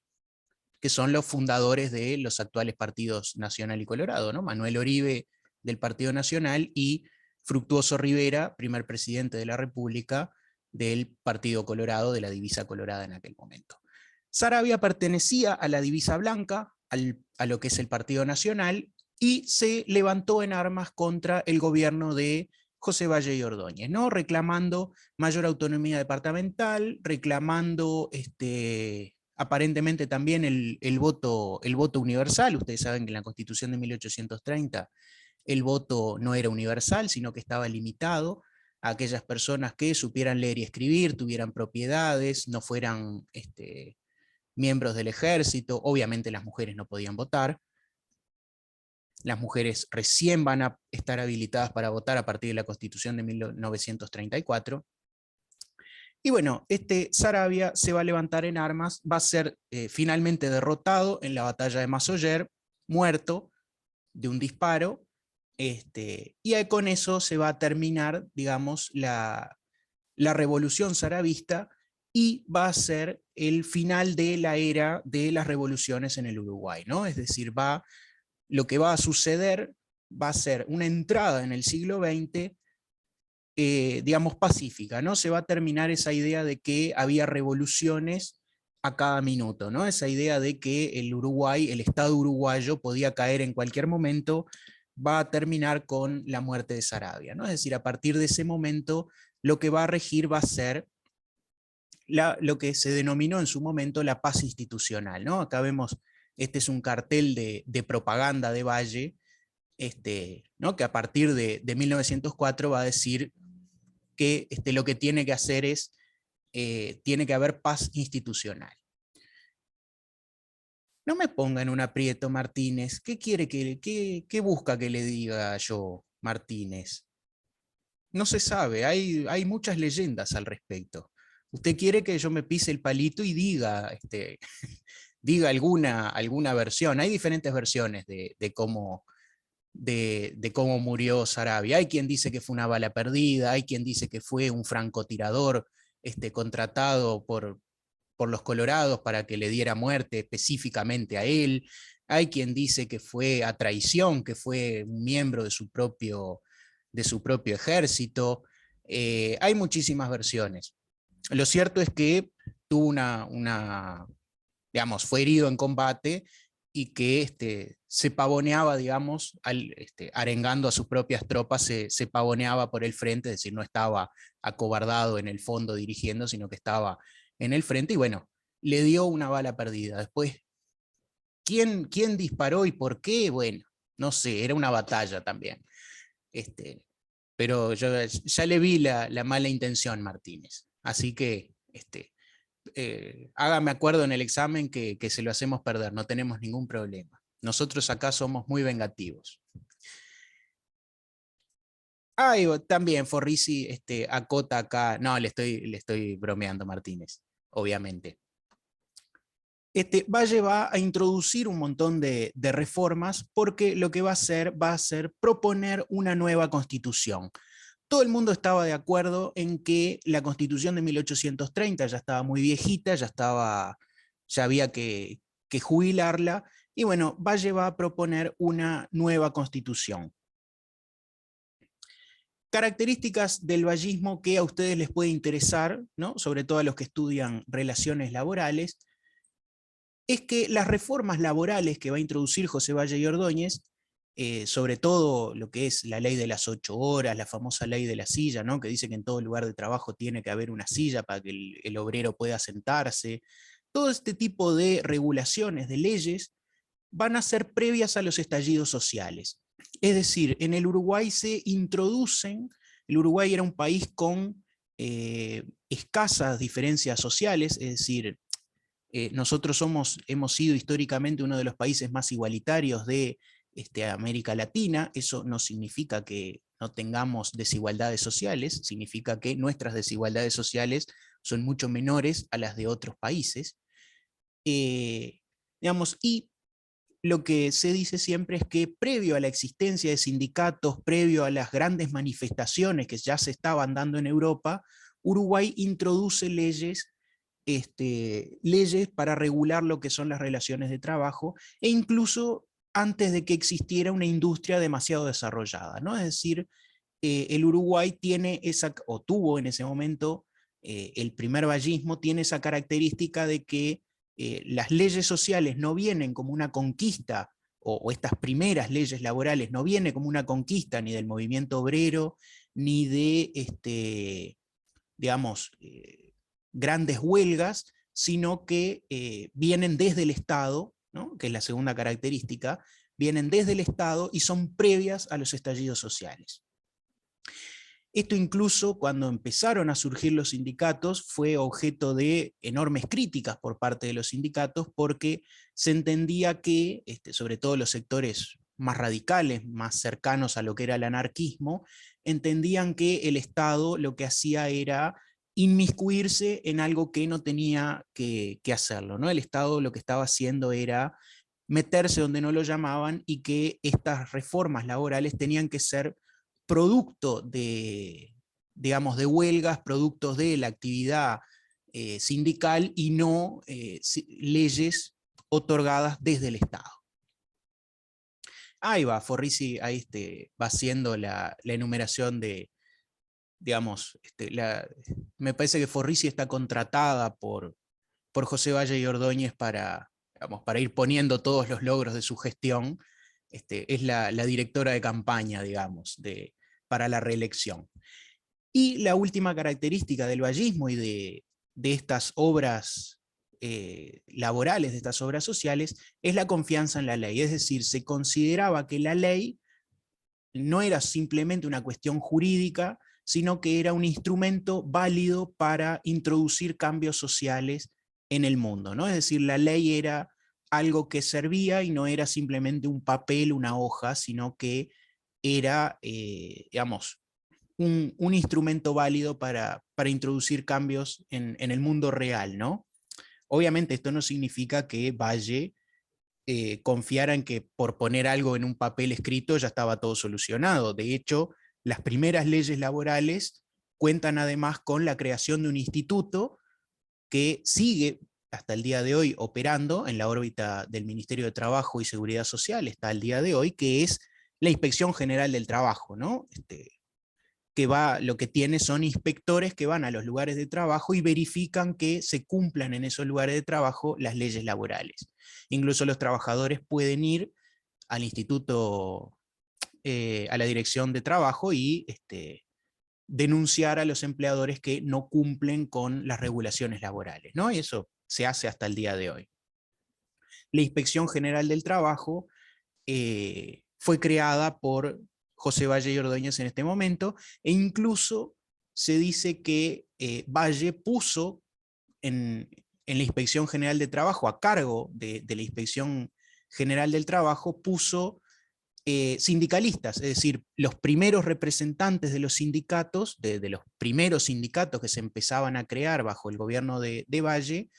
que son los fundadores de los actuales partidos Nacional y Colorado, ¿no? Manuel Oribe del Partido Nacional y Fructuoso Rivera, primer presidente de la República del Partido Colorado, de la divisa colorada en aquel momento. Saravia pertenecía a la divisa blanca, a lo que es el Partido Nacional, y se levantó en armas contra el gobierno de José Valle y Ordóñez, ¿no? Reclamando mayor autonomía departamental, reclamando aparentemente también el voto universal. Ustedes saben que en la Constitución de 1830 el voto no era universal, sino que estaba limitado a aquellas personas que supieran leer y escribir, tuvieran propiedades, no fueran miembros del ejército. Obviamente las mujeres no podían votar. Las mujeres recién van a estar habilitadas para votar a partir de la Constitución de 1934. Y bueno, Saravia se va a levantar en armas, va a ser finalmente derrotado en la batalla de Massoyer, muerto de un disparo, y con eso se va a terminar, digamos, la revolución saravista, y va a ser el final de la era de las revoluciones en el Uruguay, ¿no? Es decir, lo que va a suceder va a ser una entrada en el siglo XX, digamos, pacífica, ¿no? Se va a terminar esa idea de que había revoluciones a cada minuto, ¿no? Esa idea de que el Uruguay, el Estado uruguayo, podía caer en cualquier momento, va a terminar con la muerte de Saravia, ¿no? Es decir, a partir de ese momento, lo que va a regir va a ser lo que se denominó en su momento la paz institucional, ¿no? Acá vemos Este es un cartel de propaganda de Valle, ¿no? Que a partir de 1904 va a decir que lo que tiene que hacer es, tiene que haber paz institucional. No me ponga en un aprieto, Martínez. ¿Qué quiere qué busca que le diga yo, Martínez? No se sabe, hay muchas leyendas al respecto. Usted quiere que yo me pise el palito y diga, diga alguna versión. Hay diferentes versiones de cómo murió Saravia. Hay quien dice que fue una bala perdida, hay quien dice que fue un francotirador contratado por los colorados para que le diera muerte específicamente a él. Hay quien dice que fue a traición, que fue un miembro de su propio ejército. Hay muchísimas versiones. Lo cierto es que tuvo digamos, fue herido en combate y que se pavoneaba, digamos, arengando a sus propias tropas, se pavoneaba por el frente, es decir, no estaba acobardado en el fondo dirigiendo, sino que estaba en el frente, y bueno, le dio una bala perdida. Después, ¿quién disparó y por qué? Bueno, no sé, era una batalla también. Pero yo ya le vi la mala intención, Martínez. Así que hágame acuerdo en el examen que se lo hacemos perder, no tenemos ningún problema. Nosotros acá somos muy vengativos. Y también Forrisi acota acá, no, le estoy bromeando, Martínez, obviamente. Valle va a introducir un montón de reformas porque lo que va a ser proponer una nueva constitución. Todo el mundo estaba de acuerdo en que la Constitución de 1830 ya estaba muy viejita, ya había que jubilarla, y bueno, Valle va a proponer una nueva Constitución. Características del vallismo que a ustedes les puede interesar, ¿no? Sobre todo a los que estudian relaciones laborales, es que las reformas laborales que va a introducir José Valle y Ordóñez, sobre todo lo que es la ley de las 8 horas, la famosa ley de la silla, ¿no? Que dice que en todo lugar de trabajo tiene que haber una silla para que el obrero pueda sentarse. Todo este tipo de regulaciones, de leyes, van a ser previas a los estallidos sociales. Es decir, en el Uruguay se introducen, el Uruguay era un país con escasas diferencias sociales, es decir, nosotros hemos sido históricamente uno de los países más igualitarios de América Latina. Eso no significa que no tengamos desigualdades sociales, significa que nuestras desigualdades sociales son mucho menores a las de otros países. Digamos, y lo que se dice siempre es que previo a la existencia de sindicatos, previo a las grandes manifestaciones que ya se estaban dando en Europa, Uruguay introduce leyes para regular lo que son las relaciones de trabajo, e incluso antes de que existiera una industria demasiado desarrollada, ¿no? Es decir, el Uruguay tiene tuvo en ese momento, el primer vallismo tiene esa característica de que las leyes sociales no vienen como una conquista, o estas primeras leyes laborales no vienen como una conquista ni del movimiento obrero, ni de, digamos, grandes huelgas, sino que vienen desde el Estado, ¿no? Que es la segunda característica, vienen desde el Estado y son previas a los estallidos sociales. Esto incluso cuando empezaron a surgir los sindicatos fue objeto de enormes críticas por parte de los sindicatos, porque se entendía que, sobre todo los sectores más radicales, más cercanos a lo que era el anarquismo, entendían que el Estado lo que hacía era inmiscuirse en algo que no tenía que hacerlo, ¿no? El Estado lo que estaba haciendo era meterse donde no lo llamaban, y que estas reformas laborales tenían que ser producto de, digamos, de huelgas, productos de la actividad sindical, y no leyes otorgadas desde el Estado. Ahí va, Forrisi ahí va haciendo la enumeración de, digamos, me parece que Forrisi está contratada por José Valle y Ordóñez para, digamos, para ir poniendo todos los logros de su gestión. Es la directora de campaña, digamos, para la reelección. Y la última característica del vallismo y de estas obras laborales de estas obras sociales es la confianza en la ley. Es decir, se consideraba que la ley no era simplemente una cuestión jurídica, sino que era un instrumento válido para introducir cambios sociales en el mundo, ¿no? Es decir, la ley era algo que servía y no era simplemente un papel, una hoja, sino que era, digamos, un instrumento válido para introducir cambios en el mundo real, ¿no? Obviamente esto no significa que Valle confiara en que por poner algo en un papel escrito ya estaba todo solucionado. De hecho, las primeras leyes laborales cuentan además con la creación de un instituto que sigue hasta el día de hoy operando en la órbita del Ministerio de Trabajo y Seguridad Social, está al día de hoy, que es la Inspección General del Trabajo, ¿no? Lo que tiene son inspectores que van a los lugares de trabajo y verifican que se cumplan en esos lugares de trabajo las leyes laborales. Incluso los trabajadores pueden ir al instituto, a la dirección de trabajo y denunciar a los empleadores que no cumplen con las regulaciones laborales, ¿no? Y eso se hace hasta el día de hoy. La Inspección General del Trabajo fue creada por José Valle y Ordóñez en este momento, e incluso se dice que Valle puso en la Inspección General de Trabajo, a cargo de la Inspección General del Trabajo, puso sindicalistas, es decir, los primeros representantes de los sindicatos, de los primeros sindicatos que se empezaban a crear bajo el gobierno de Valle,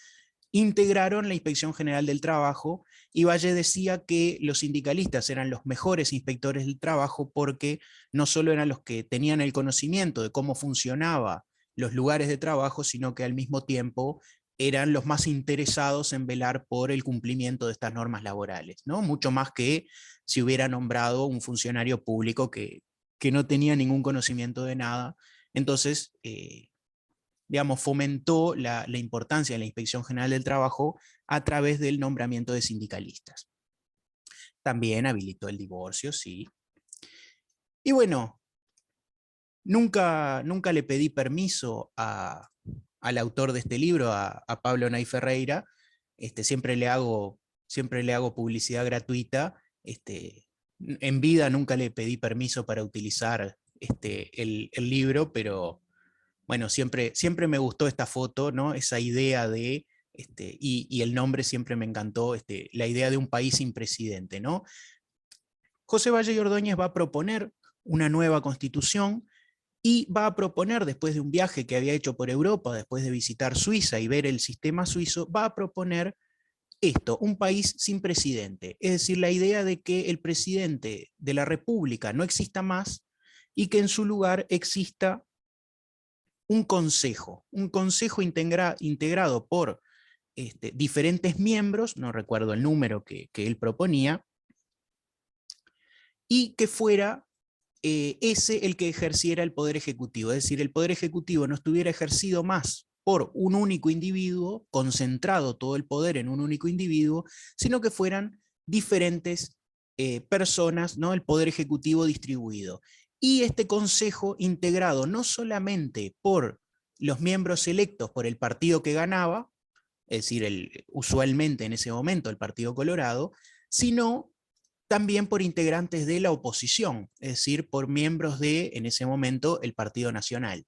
integraron la Inspección General del Trabajo, y Valle decía que los sindicalistas eran los mejores inspectores del trabajo porque no solo eran los que tenían el conocimiento de cómo funcionaban los lugares de trabajo, sino que al mismo tiempo eran los más interesados en velar por el cumplimiento de estas normas laborales, ¿no? Mucho más que si hubiera nombrado un funcionario público que no tenía ningún conocimiento de nada. Entonces, digamos, fomentó la importancia de la Inspección General del Trabajo a través del nombramiento de sindicalistas. También habilitó el divorcio, sí. Y bueno, nunca le pedí permiso al autor de este libro, a Pablo Nay Ferreira. Siempre le hago publicidad gratuita. En vida nunca le pedí permiso para utilizar el libro, pero bueno, siempre me gustó esta foto, ¿no? Esa idea de, y el nombre siempre me encantó, la idea de un país sin presidente, ¿no? José Valle y Ordóñez va a proponer una nueva constitución, y va a proponer, después de un viaje que había hecho por Europa, después de visitar Suiza y ver el sistema suizo, va a proponer esto, un país sin presidente. Es decir, la idea de que el presidente de la República no exista más y que en su lugar exista un consejo integrado por diferentes miembros, no recuerdo el número que él proponía, y que fuera ese el que ejerciera el poder ejecutivo. Es decir, el poder ejecutivo no estuviera ejercido más por un único individuo, concentrado todo el poder en un único individuo, sino que fueran diferentes personas, ¿no? El poder ejecutivo distribuido. Y este consejo integrado no solamente por los miembros electos por el partido que ganaba, es decir, usualmente en ese momento el Partido Colorado, sino también por integrantes de la oposición, es decir, por miembros de, en ese momento, el Partido Nacional.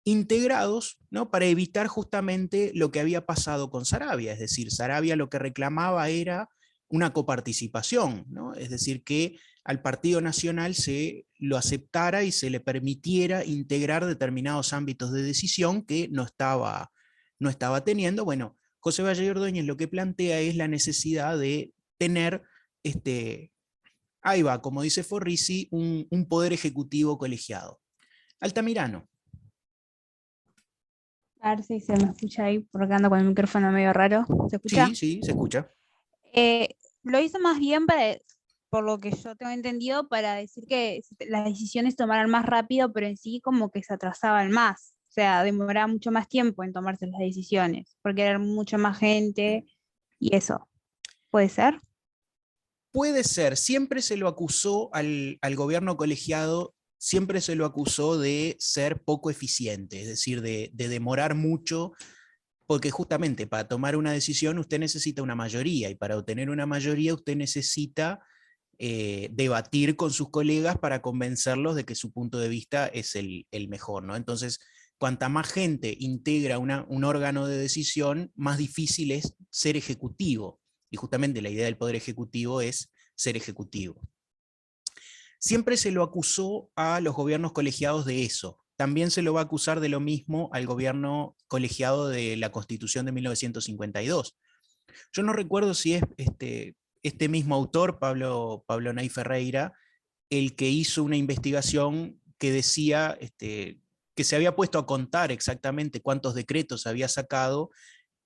Integrados, ¿no? Para evitar justamente lo que había pasado con Saravia, es decir, Saravia lo que reclamaba era una coparticipación, ¿no? Es decir, que al Partido Nacional se lo aceptara y se le permitiera integrar determinados ámbitos de decisión que no estaba teniendo. Bueno, José Valle y Ordóñez lo que plantea es la necesidad de tener, ahí va, como dice Forrisi, un poder ejecutivo colegiado. Altamirano. A ver si se me escucha ahí, porque ando con el micrófono medio raro. ¿Se escucha? Sí, sí, se escucha. Lo hizo más bien por lo que yo tengo entendido, para decir que las decisiones tomaran más rápido, pero en sí como que se atrasaban más. O sea, demoraba mucho más tiempo en tomarse las decisiones, porque era mucha más gente y eso. ¿Puede ser? Puede ser, siempre se lo acusó al gobierno colegiado, siempre se lo acusó de ser poco eficiente, es decir, de demorar mucho Porque justamente para tomar una decisión usted necesita una mayoría, y para obtener una mayoría usted necesita debatir con sus colegas para convencerlos de que su punto de vista es el mejor, ¿no? Entonces, cuanta más gente integra un órgano de decisión, más difícil es ser ejecutivo. Y justamente la idea del poder ejecutivo es ser ejecutivo. Siempre se lo acusó a los gobiernos colegiados de eso. También se lo va a acusar de lo mismo al gobierno colegiado de la Constitución de 1952. Yo no recuerdo si es este mismo autor, Pablo Nay Ferreira, el que hizo una investigación que decía que se había puesto a contar exactamente cuántos decretos había sacado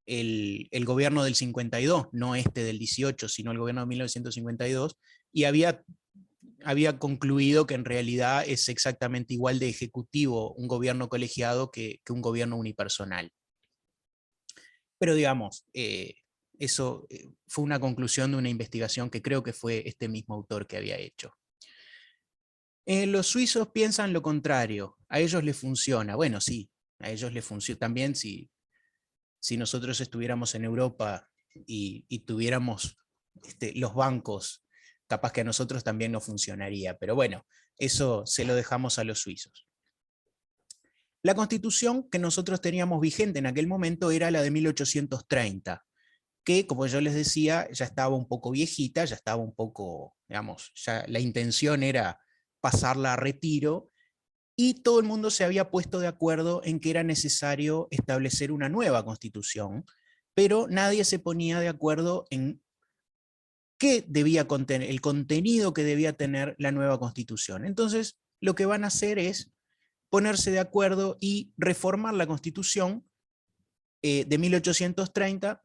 el gobierno del 52, no este del 18, sino el gobierno de 1952, y había concluido que en realidad es exactamente igual de ejecutivo un gobierno colegiado que un gobierno unipersonal. Pero digamos, eso fue una conclusión de una investigación que creo que fue este mismo autor que había hecho. Los suizos piensan lo contrario, a ellos les funciona. Bueno, sí, a ellos les funciona. También si nosotros estuviéramos en Europa y tuviéramos los bancos, capaz que a nosotros también no funcionaría, pero bueno, eso se lo dejamos a los suizos. La constitución que nosotros teníamos vigente en aquel momento era la de 1830, que, como yo les decía, ya estaba un poco viejita, ya estaba un poco, digamos, ya la intención era pasarla a retiro, y todo el mundo se había puesto de acuerdo en que era necesario establecer una nueva constitución, pero nadie se ponía de acuerdo en qué debía contener, el contenido que debía tener la nueva constitución. Entonces, lo que van a hacer es ponerse de acuerdo y reformar la constitución de 1830.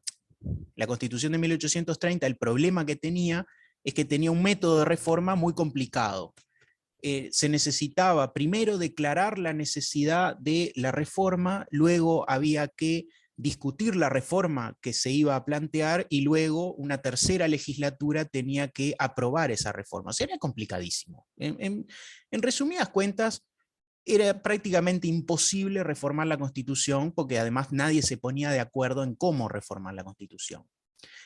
La constitución de 1830, el problema que tenía es que tenía un método de reforma muy complicado. Se necesitaba primero declarar la necesidad de la reforma, luego había que discutir la reforma que se iba a plantear, y luego una tercera legislatura tenía que aprobar esa reforma. O sea, era complicadísimo. En resumidas cuentas, era prácticamente imposible reformar la Constitución, porque además nadie se ponía de acuerdo en cómo reformar la Constitución.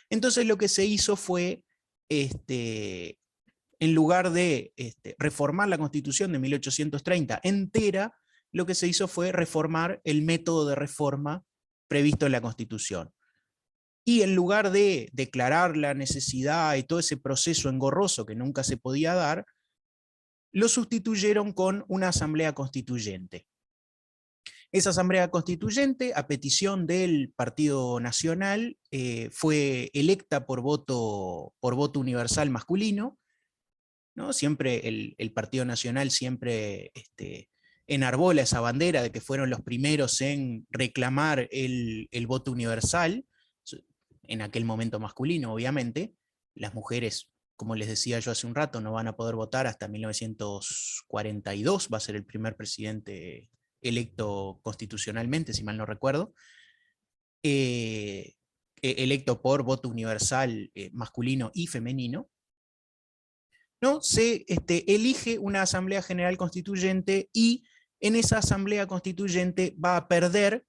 Entonces lo que se hizo fue, en lugar de reformar la Constitución de 1830 entera, lo que se hizo fue reformar el método de reforma previsto en la Constitución. Y en lugar de declarar la necesidad y todo ese proceso engorroso que nunca se podía dar, lo sustituyeron con una asamblea constituyente. Esa asamblea constituyente, a petición del Partido Nacional, fue electa por voto universal masculino, ¿no? Siempre el Partido Nacional siempre enarbola esa bandera de que fueron los primeros en reclamar el voto universal, en aquel momento masculino, obviamente. Las mujeres, como les decía yo hace un rato, no van a poder votar hasta 1942, va a ser el primer presidente electo constitucionalmente, si mal no recuerdo, electo por voto universal masculino y femenino. ¿No? Se elige una asamblea general constituyente, y en esa asamblea constituyente va a perder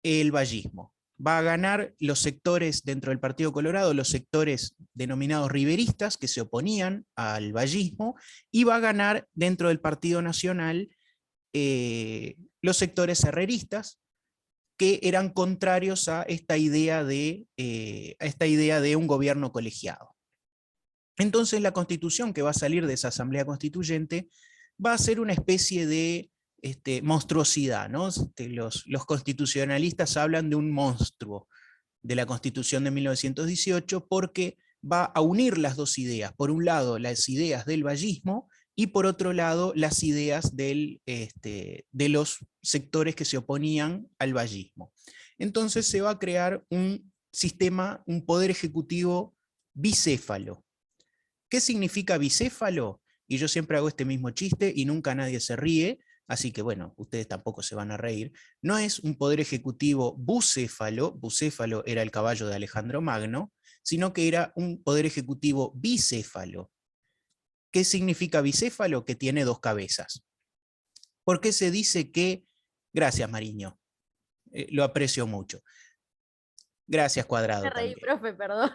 el vallismo. Va a ganar los sectores dentro del Partido Colorado, los sectores denominados riveristas, que se oponían al vallismo, y va a ganar dentro del Partido Nacional los sectores herreristas, que eran contrarios a esta idea de un gobierno colegiado. Entonces la constitución que va a salir de esa asamblea constituyente va a ser una especie de monstruosidad, ¿no? Los constitucionalistas hablan de un monstruo de la Constitución de 1918, porque va a unir las dos ideas. Por un lado, las ideas del vallismo, y por otro lado, las ideas de los sectores que se oponían al vallismo. Entonces se va a crear un sistema, un poder ejecutivo bicéfalo. ¿Qué significa bicéfalo? Y yo siempre hago este mismo chiste y nunca nadie se ríe, así que bueno, ustedes tampoco se van a reír. No es un poder ejecutivo bucéfalo, bucéfalo era el caballo de Alejandro Magno, sino que era un poder ejecutivo bicéfalo. ¿Qué significa bicéfalo? Que tiene dos cabezas. ¿Por qué se dice que, gracias Mariño, lo aprecio mucho. Gracias, Cuadrado. Me reí, También. profe, perdón.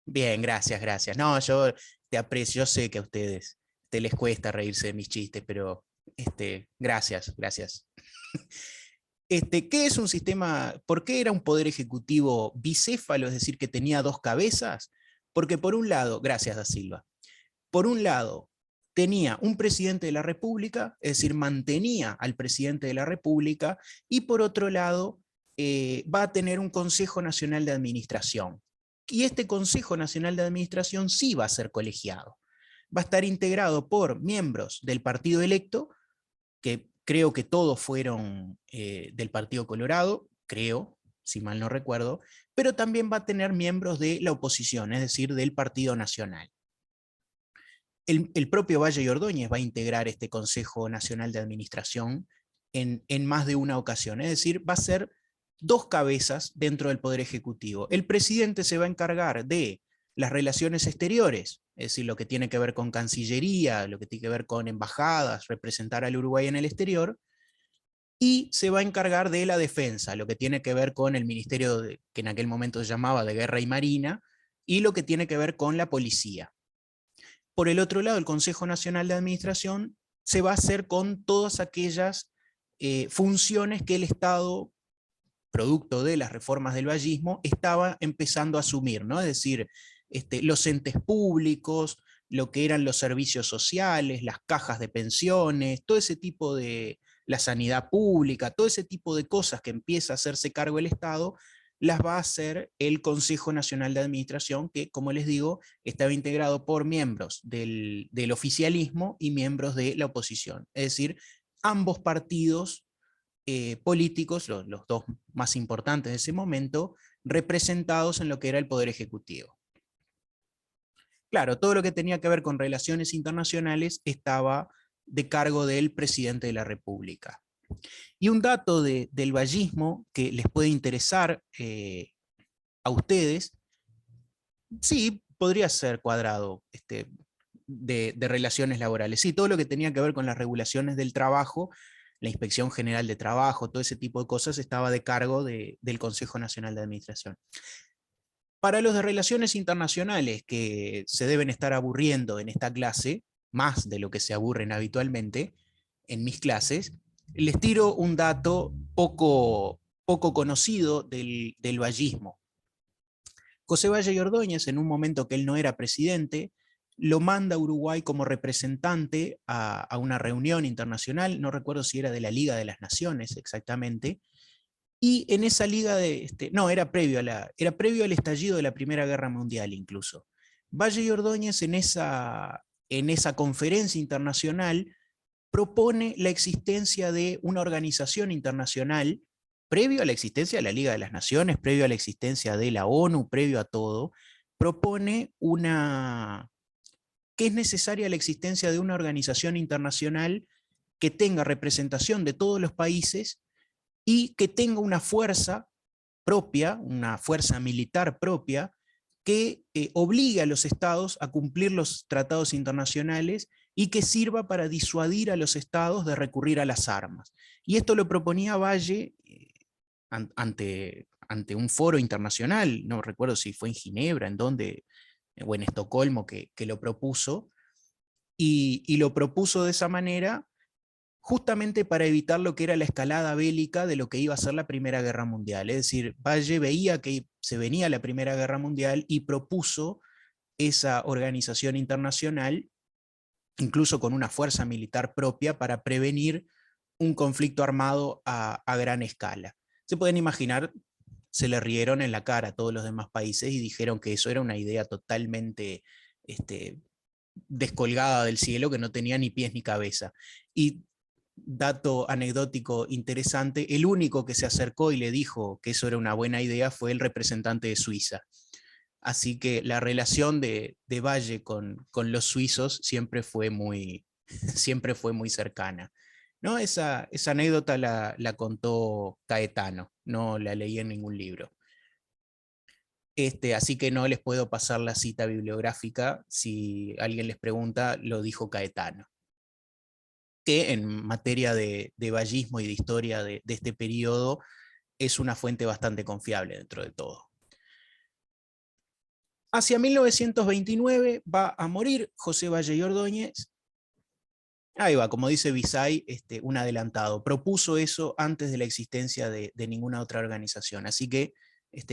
Bien, gracias. No, yo te aprecio, yo sé que a ustedes te les cuesta reírse de mis chistes, pero gracias. ¿Qué es un sistema? ¿Por qué era un poder ejecutivo bicéfalo, es decir, que tenía dos cabezas? Porque por un lado, gracias Da Silva, por un lado tenía un presidente de la República, es decir, mantenía al presidente de la República, y por otro lado va a tener un Consejo Nacional de Administración. Y este Consejo Nacional de Administración sí va a ser colegiado. Va a estar integrado por miembros del partido electo, que creo que todos fueron del Partido Colorado, creo, si mal no recuerdo, pero también va a tener miembros de la oposición, es decir, del Partido Nacional. El propio Valle y Ordóñez va a integrar este Consejo Nacional de Administración en más de una ocasión, es decir, va a ser dos cabezas dentro del Poder Ejecutivo. El presidente se va a encargar de las relaciones exteriores, es decir, lo que tiene que ver con Cancillería, lo que tiene que ver con embajadas, representar al Uruguay en el exterior, y se va a encargar de la defensa, lo que tiene que ver con el ministerio que en aquel momento se llamaba de Guerra y Marina, y lo que tiene que ver con la policía. Por el otro lado, el Consejo Nacional de Administración se va a hacer con todas aquellas funciones que el Estado, producto de las reformas del vallismo, estaba empezando a asumir, ¿no? Es decir, los entes públicos, lo que eran los servicios sociales, las cajas de pensiones, todo ese tipo de, la sanidad pública, todo ese tipo de cosas que empieza a hacerse cargo el Estado, las va a hacer el Consejo Nacional de Administración, que, como les digo, estaba integrado por miembros del oficialismo y miembros de la oposición. Es decir, ambos partidos políticos, los dos más importantes de ese momento, representados en lo que era el Poder Ejecutivo. Claro, todo lo que tenía que ver con relaciones internacionales estaba de cargo del presidente de la República. Y un dato del vallismo que les puede interesar a ustedes, sí, podría ser Cuadrado, de relaciones laborales. Sí, todo lo que tenía que ver con las regulaciones del trabajo, la Inspección General de Trabajo, todo ese tipo de cosas estaba de cargo del Consejo Nacional de Administración. Para los de relaciones internacionales que se deben estar aburriendo en esta clase, más de lo que se aburren habitualmente en mis clases, les tiro un dato poco conocido del vallismo. José Valle y Ordóñez, en un momento que él no era presidente, lo manda a Uruguay como representante a una reunión internacional, no recuerdo si era de la Liga de las Naciones exactamente, y en esa liga no, era previo al estallido de la Primera Guerra Mundial incluso. Valle y Ordóñez en esa conferencia internacional propone la existencia de una organización internacional, previo a la existencia de la Liga de las Naciones, previo a la existencia de la ONU, previo a todo, propone que es necesaria la existencia de una organización internacional que tenga representación de todos los países y que tenga una fuerza propia, una fuerza militar propia, que obligue a los estados a cumplir los tratados internacionales y que sirva para disuadir a los estados de recurrir a las armas. Y esto lo proponía Valle ante un foro internacional, no recuerdo si fue en Ginebra, en donde, o en Estocolmo, que lo propuso, y lo propuso de esa manera justamente para evitar lo que era la escalada bélica de lo que iba a ser la Primera Guerra Mundial. Es decir, Valle veía que se venía la Primera Guerra Mundial y propuso esa organización internacional, incluso con una fuerza militar propia, para prevenir un conflicto armado a gran escala. Se pueden imaginar, se le rieron en la cara a todos los demás países y dijeron que eso era una idea totalmente descolgada del cielo, que no tenía ni pies ni cabeza. Y dato anecdótico interesante, el único que se acercó y le dijo que eso era una buena idea fue el representante de Suiza. Así que la relación de Valle con los suizos siempre fue muy cercana, ¿no? Esa anécdota la contó Caetano, no la leí en ningún libro. Así que no les puedo pasar la cita bibliográfica, si alguien les pregunta, lo dijo Caetano. que en materia de vallismo y de historia de este periodo es una fuente bastante confiable dentro de todo. Hacia 1929 va a morir José Valle y Ordóñez. Ahí va, como dice Bisay, un adelantado. Propuso eso antes de la existencia de ninguna otra organización. Así que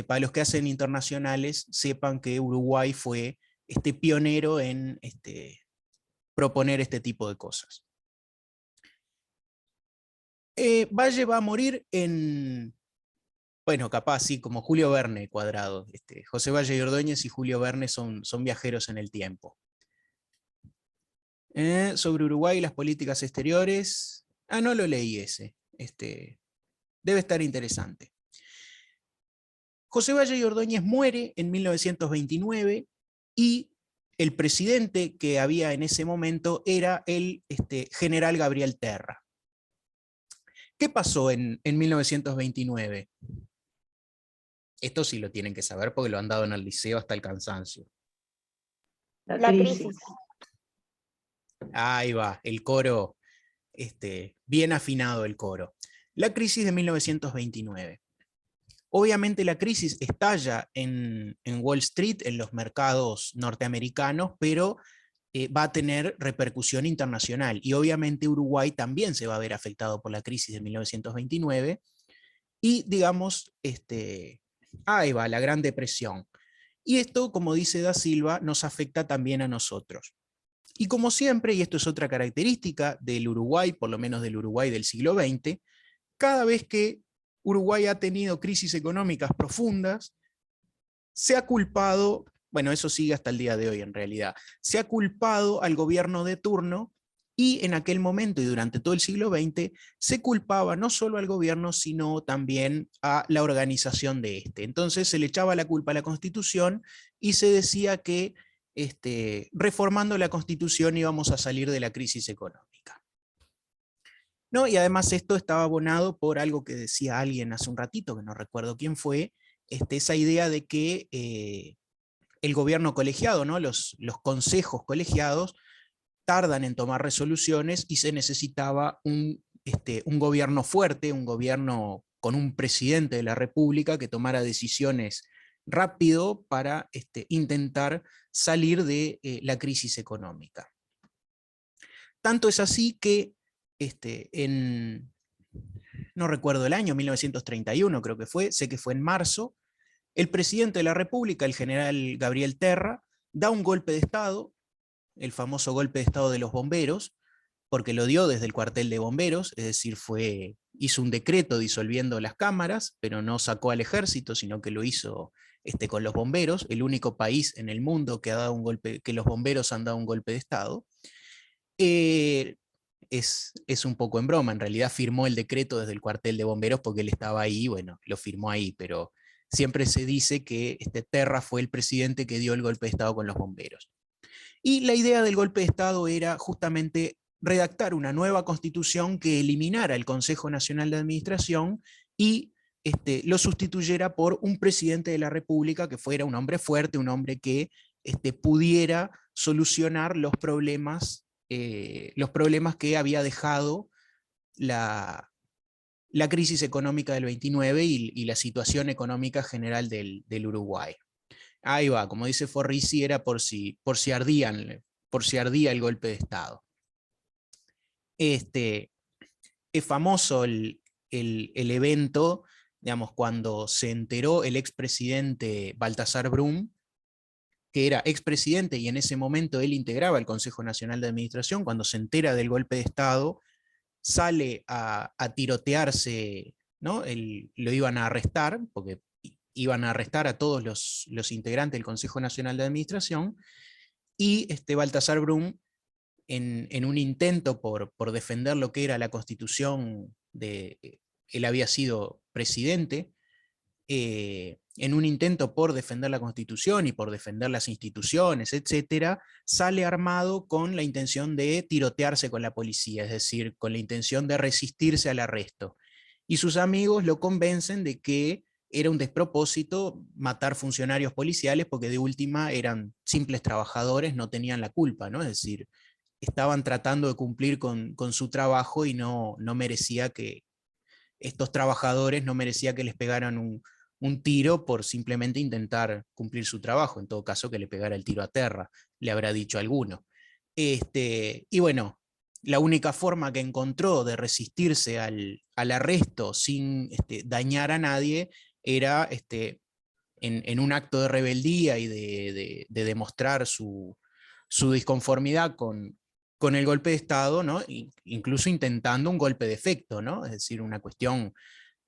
para los que hacen internacionales, sepan que Uruguay fue pionero en proponer este tipo de cosas. Valle va a morir en, bueno, capaz, sí, como Julio Verne cuadrado. José Valle y Ordóñez y Julio Verne son viajeros en el tiempo. Sobre Uruguay y las políticas exteriores. No lo leí ese. Debe estar interesante. José Valle y Ordóñez muere en 1929 y el presidente que había en ese momento era el general Gabriel Terra. ¿Qué pasó en 1929? Esto sí lo tienen que saber porque lo han dado en el liceo hasta el cansancio. La crisis. Ahí va, el coro, bien afinado el coro. La crisis de 1929. Obviamente la crisis estalla en Wall Street, en los mercados norteamericanos, pero va a tener repercusión internacional. Y obviamente Uruguay también se va a ver afectado por la crisis de 1929. Y digamos, ahí va, la Gran Depresión. Y esto, como dice Da Silva, nos afecta también a nosotros. Y como siempre, y esto es otra característica del Uruguay, por lo menos del Uruguay del siglo XX, cada vez que Uruguay ha tenido crisis económicas profundas, se ha culpado, bueno, eso sigue hasta el día de hoy en realidad, se ha culpado al gobierno de turno y en aquel momento y durante todo el siglo XX se culpaba no solo al gobierno, sino también a la organización de este. Entonces se le echaba la culpa a la Constitución y se decía que reformando la Constitución íbamos a salir de la crisis económica. ¿No? Y además esto estaba abonado por algo que decía alguien hace un ratito, que no recuerdo quién fue, esa idea de que el gobierno colegiado, ¿no? los consejos colegiados, tardan en tomar resoluciones y se necesitaba un gobierno fuerte, un gobierno con un presidente de la República que tomara decisiones rápido para intentar salir de la crisis económica. Tanto es así que no recuerdo el año, 1931 creo que fue, sé que fue en marzo, el presidente de la República, el general Gabriel Terra, da un golpe de Estado, el famoso golpe de Estado de los bomberos, porque lo dio desde el cuartel de bomberos, es decir, hizo un decreto disolviendo las cámaras, pero no sacó al ejército, sino que lo hizo con los bomberos, el único país en el mundo que ha dado un golpe, que los bomberos han dado un golpe de Estado. Es un poco en broma, en realidad firmó el decreto desde el cuartel de bomberos porque él estaba ahí, bueno, lo firmó ahí, pero siempre se dice que Terra fue el presidente que dio el golpe de Estado con los bomberos. Y la idea del golpe de Estado era justamente redactar una nueva constitución que eliminara el Consejo Nacional de Administración y lo sustituyera por un presidente de la República que fuera un hombre fuerte, un hombre que pudiera solucionar los problemas que había dejado la crisis económica del 29 y la situación económica general del Uruguay. Ahí va, como dice Forrisi, era por si ardía el golpe de Estado. Es famoso el evento, digamos, cuando se enteró el expresidente Baltasar Brum, que era expresidente y en ese momento él integraba el Consejo Nacional de Administración, cuando se entera del golpe de Estado, sale a tirotearse, ¿no? Lo iban a arrestar, porque iban a arrestar a todos los integrantes del Consejo Nacional de Administración, y Baltasar Brum, en un intento por defender lo que era la Constitución, él había sido presidente, en un intento por defender la Constitución y por defender las instituciones, etc., sale armado con la intención de tirotearse con la policía, es decir, con la intención de resistirse al arresto. Y sus amigos lo convencen de que era un despropósito matar funcionarios policiales porque de última eran simples trabajadores, no tenían la culpa, ¿no? Es decir, estaban tratando de cumplir con su trabajo y no merecía que estos trabajadores, no merecía que les pegaran un tiro por simplemente intentar cumplir su trabajo, en todo caso que le pegara el tiro a tierra, le habrá dicho alguno. Y bueno, la única forma que encontró de resistirse al arresto sin dañar a nadie era en un acto de rebeldía y de demostrar su disconformidad con el golpe de Estado, ¿no? Incluso intentando un golpe de efecto, ¿no? Es decir, una cuestión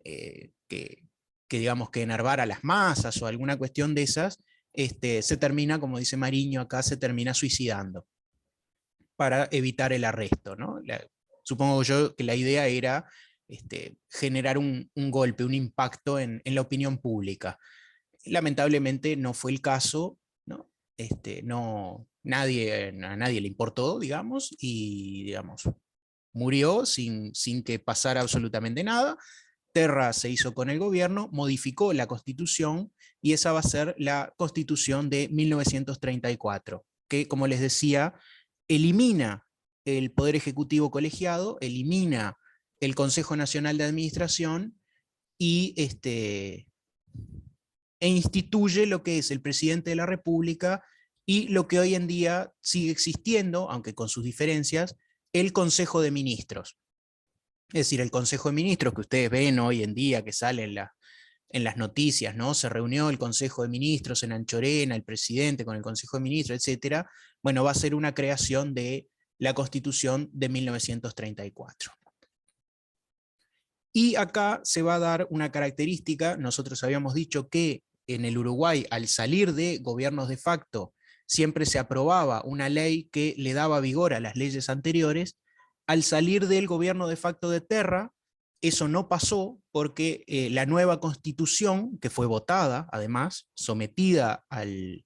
que digamos que enervar a las masas o alguna cuestión de esas, se termina, como dice Mariño acá, se termina suicidando para evitar el arresto, ¿no? Supongo yo que la idea era generar un golpe, un impacto en la opinión pública. Lamentablemente no fue el caso, ¿no? A nadie le importó, digamos, y digamos, murió sin que pasara absolutamente nada. Terra se hizo con el gobierno, modificó la Constitución, y esa va a ser la Constitución de 1934, que, como les decía, elimina el Poder Ejecutivo colegiado, elimina el Consejo Nacional de Administración y e instituye lo que es el presidente de la República y lo que hoy en día sigue existiendo, aunque con sus diferencias, el Consejo de Ministros. Es decir, el Consejo de Ministros que ustedes ven hoy en día, que sale en las noticias, ¿no? Se reunió el Consejo de Ministros en Anchorena, el presidente con el Consejo de Ministros, etc. Bueno, va a ser una creación de la Constitución de 1934. Y acá se va a dar una característica. Nosotros habíamos dicho que en el Uruguay, al salir de gobiernos de facto, siempre se aprobaba una ley que le daba vigor a las leyes anteriores. Al salir del gobierno de facto de Terra, eso no pasó porque la nueva constitución, que fue votada, además, sometida al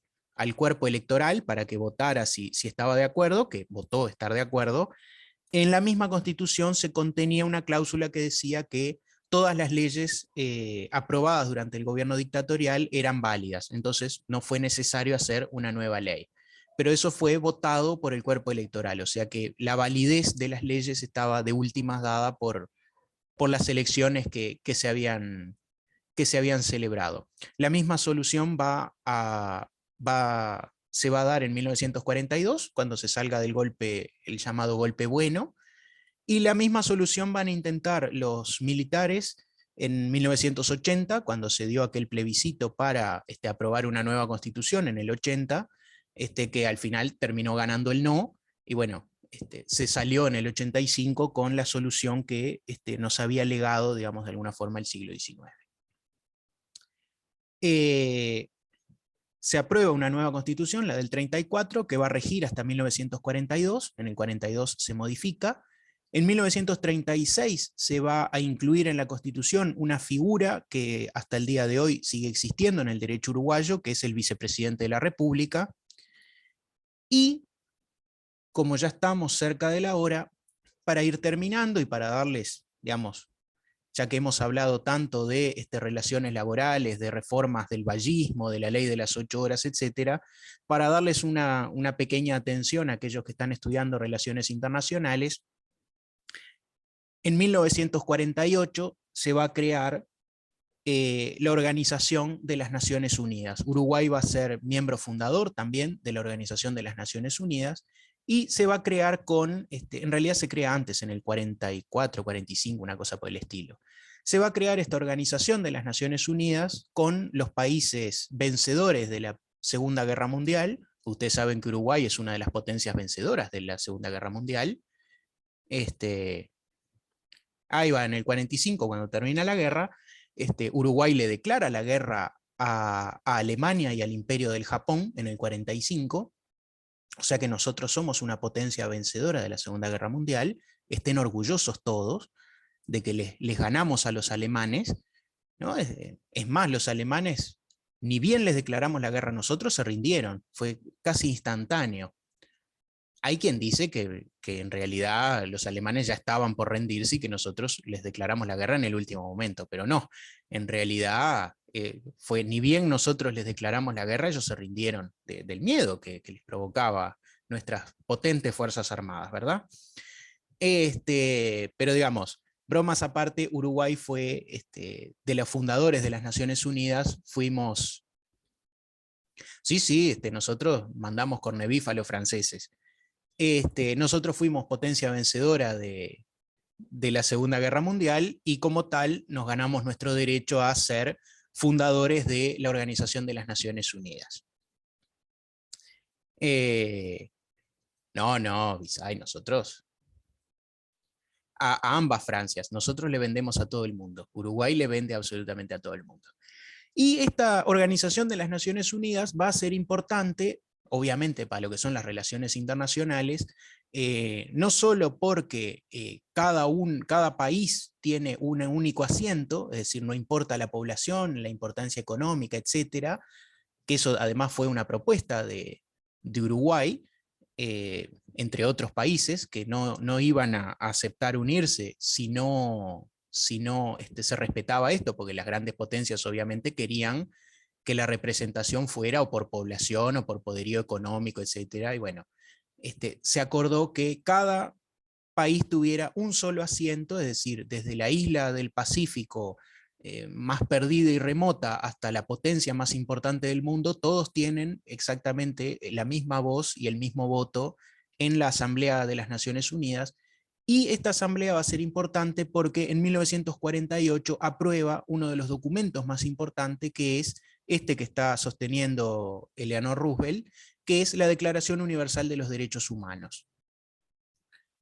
cuerpo electoral para que votara si estaba de acuerdo, que votó estar de acuerdo, en la misma constitución se contenía una cláusula que decía que todas las leyes aprobadas durante el gobierno dictatorial eran válidas, entonces no fue necesario hacer una nueva ley. Pero eso fue votado por el cuerpo electoral, o sea que la validez de las leyes estaba de últimas dada por las elecciones que se habían celebrado. La misma solución se va a dar en 1942, cuando se salga del golpe, el llamado golpe bueno, y la misma solución van a intentar los militares en 1980, cuando se dio aquel plebiscito para aprobar una nueva constitución en el 80, que al final terminó ganando el no, y bueno, se salió en el 85 con la solución que nos había legado, digamos, de alguna forma el siglo XIX. Se aprueba una nueva constitución, la del 34, que va a regir hasta 1942, en el 42 se modifica. En 1936 se va a incluir en la Constitución una figura que hasta el día de hoy sigue existiendo en el derecho uruguayo, que es el vicepresidente de la República. Y, como ya estamos cerca de la hora, para ir terminando y para darles, digamos, ya que hemos hablado tanto de relaciones laborales, de reformas del vallismo, de la ley de las 8 horas, etc., para darles una pequeña atención a aquellos que están estudiando relaciones internacionales, en 1948 se va a crear la Organización de las Naciones Unidas. Uruguay va a ser miembro fundador también de la Organización de las Naciones Unidas, y se va a crear en realidad se crea antes, en el 44, 45, una cosa por el estilo. Se va a crear esta Organización de las Naciones Unidas con los países vencedores de la Segunda Guerra Mundial. Ustedes saben que Uruguay es una de las potencias vencedoras de la Segunda Guerra Mundial. Ahí va, en el 45, cuando termina la guerra, Uruguay le declara la guerra a Alemania y al Imperio del Japón en el 45, o sea que nosotros somos una potencia vencedora de la Segunda Guerra Mundial. Estén orgullosos todos de que les ganamos a los alemanes, ¿no? Es más, los alemanes, ni bien les declaramos la guerra a nosotros, se rindieron, fue casi instantáneo. Hay quien dice que en realidad los alemanes ya estaban por rendirse y que nosotros les declaramos la guerra en el último momento, pero no, en realidad fue ni bien nosotros les declaramos la guerra, ellos se rindieron del miedo que les provocaba nuestras potentes Fuerzas Armadas, ¿verdad? Pero digamos, bromas aparte, Uruguay fue de los fundadores de las Naciones Unidas, fuimos... Sí, nosotros mandamos cornebif a los franceses. Nosotros fuimos potencia vencedora de la Segunda Guerra Mundial y como tal nos ganamos nuestro derecho a ser fundadores de la Organización de las Naciones Unidas. No, Bisay, nosotros a ambas Francias, nosotros le vendemos a todo el mundo, Uruguay le vende absolutamente a todo el mundo. Y esta Organización de las Naciones Unidas va a ser importante, obviamente, para lo que son las relaciones internacionales, no solo porque cada país tiene un único asiento, es decir, no importa la población, la importancia económica, etcétera, que eso además fue una propuesta de Uruguay, entre otros países que no iban a aceptar unirse si no se respetaba esto, porque las grandes potencias obviamente querían que la representación fuera o por población o por poderío económico, etcétera, y bueno, se acordó que cada país tuviera un solo asiento, es decir, desde la isla del Pacífico más perdida y remota hasta la potencia más importante del mundo, todos tienen exactamente la misma voz y el mismo voto en la Asamblea de las Naciones Unidas. Y esta asamblea va a ser importante porque en 1948 aprueba uno de los documentos más importantes, que es que está sosteniendo Eleanor Roosevelt, que es la Declaración Universal de los Derechos Humanos.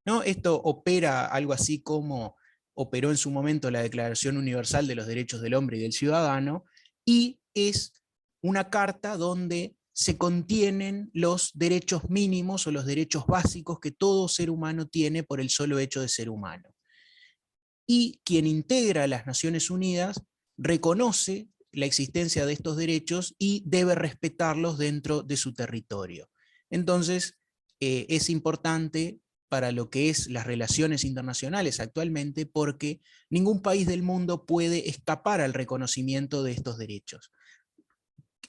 ¿No? Esto opera algo así como operó en su momento la Declaración Universal de los Derechos del Hombre y del Ciudadano, y es una carta donde se contienen los derechos mínimos o los derechos básicos que todo ser humano tiene por el solo hecho de ser humano. Y quien integra las Naciones Unidas reconoce la existencia de estos derechos y debe respetarlos dentro de su territorio. Entonces, es importante para lo que es las relaciones internacionales actualmente, porque ningún país del mundo puede escapar al reconocimiento de estos derechos.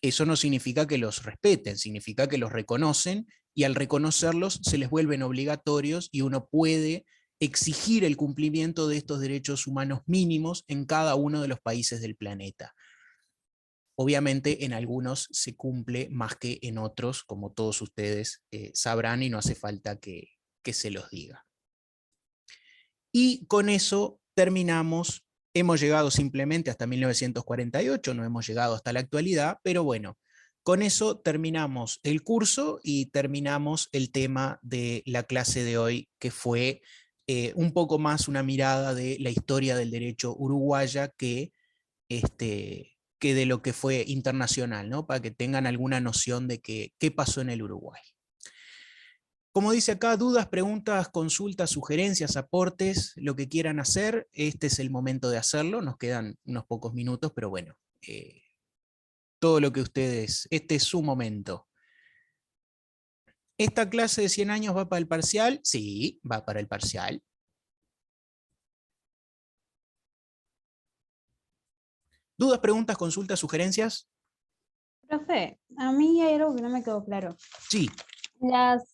Eso no significa que los respeten, significa que los reconocen, y al reconocerlos se les vuelven obligatorios y uno puede exigir el cumplimiento de estos derechos humanos mínimos en cada uno de los países del planeta. Obviamente en algunos se cumple más que en otros, como todos ustedes sabrán, y no hace falta que se los diga. Y con eso terminamos. Hemos llegado simplemente hasta 1948, no hemos llegado hasta la actualidad, pero bueno, con eso terminamos el curso y terminamos el tema de la clase de hoy, que fue un poco más una mirada de la historia del derecho uruguaya que de lo que fue internacional, ¿no? Para que tengan alguna noción de qué pasó en el Uruguay. Como dice acá, dudas, preguntas, consultas, sugerencias, aportes, lo que quieran hacer, este es el momento de hacerlo. Nos quedan unos pocos minutos, pero bueno, todo lo que ustedes, este es su momento. ¿Esta clase de 100 años va para el parcial? Sí, va para el parcial. ¿Dudas, preguntas, consultas, sugerencias? Profe, a mí hay algo que no me quedó claro. Sí. Las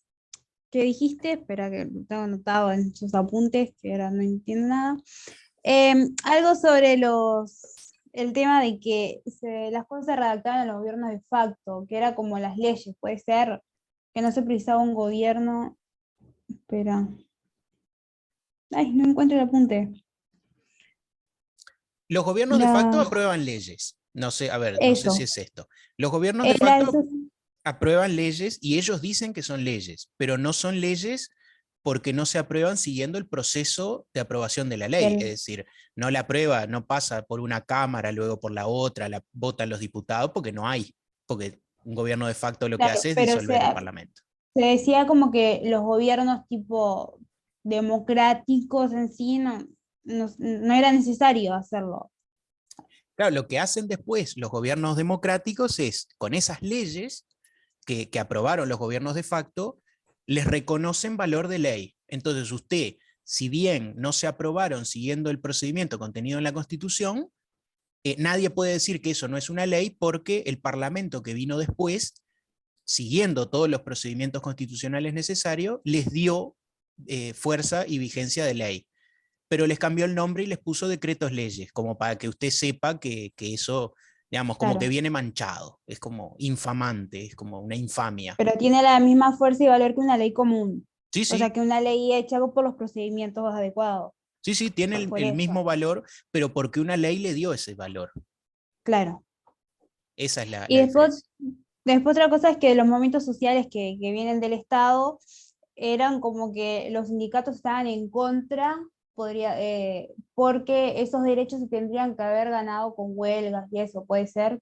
que dijiste, espera que lo tengo anotado en sus apuntes, que ahora no entiendo nada. Algo sobre el tema de que las cosas se redactaban en los gobiernos de facto, que era como las leyes, puede ser que no se precisaba un gobierno. Espera. Ay, no encuentro el apunte. Los gobiernos de facto aprueban leyes. No sé, a ver, no sé si es esto. Los gobiernos de facto aprueban leyes y ellos dicen que son leyes, pero no son leyes porque no se aprueban siguiendo el proceso de aprobación de la ley. Es decir, no la aprueba, no pasa por una cámara, luego por la otra, la votan los diputados, porque no hay. Porque un gobierno de facto lo que hace es disolver el Parlamento. Se decía como que los gobiernos tipo democráticos en sí no era necesario hacerlo. Claro, lo que hacen después los gobiernos democráticos es, con esas leyes que aprobaron los gobiernos de facto, les reconocen valor de ley. Entonces usted, si bien no se aprobaron siguiendo el procedimiento contenido en la Constitución, nadie puede decir que eso no es una ley porque el Parlamento que vino después siguiendo todos los procedimientos constitucionales necesarios, les dio fuerza y vigencia de ley. Pero les cambió el nombre y les puso decretos leyes, como para que usted sepa que eso, digamos, como Claro. que viene manchado, es como infamante, es como una infamia. Pero tiene la misma fuerza y valor que una ley común. Sí, O sea, sí, que una ley hecha por los procedimientos adecuados. sí, tiene Por el eso. mismo valor, pero porque una ley le dio ese valor. Claro. Esa es la Y diferencia. después otra cosa es que los movimientos sociales que vienen del Estado eran como que los sindicatos estaban en contra, porque esos derechos se tendrían que haber ganado con huelgas y eso, ¿puede ser?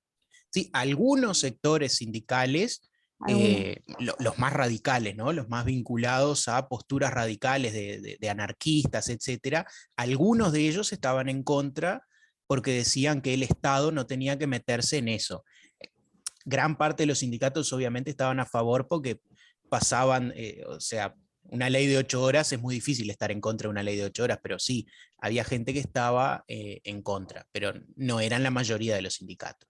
Sí, algunos sectores sindicales, Algunos. los más radicales, ¿no? Los más vinculados a posturas radicales de anarquistas, etcétera, algunos de ellos estaban en contra porque decían que el Estado no tenía que meterse en eso. Gran parte de los sindicatos obviamente estaban a favor porque pasaban, o sea, una ley de 8 horas es muy difícil estar en contra de una ley de 8 horas, pero sí, había gente que estaba en contra, pero no eran la mayoría de los sindicatos.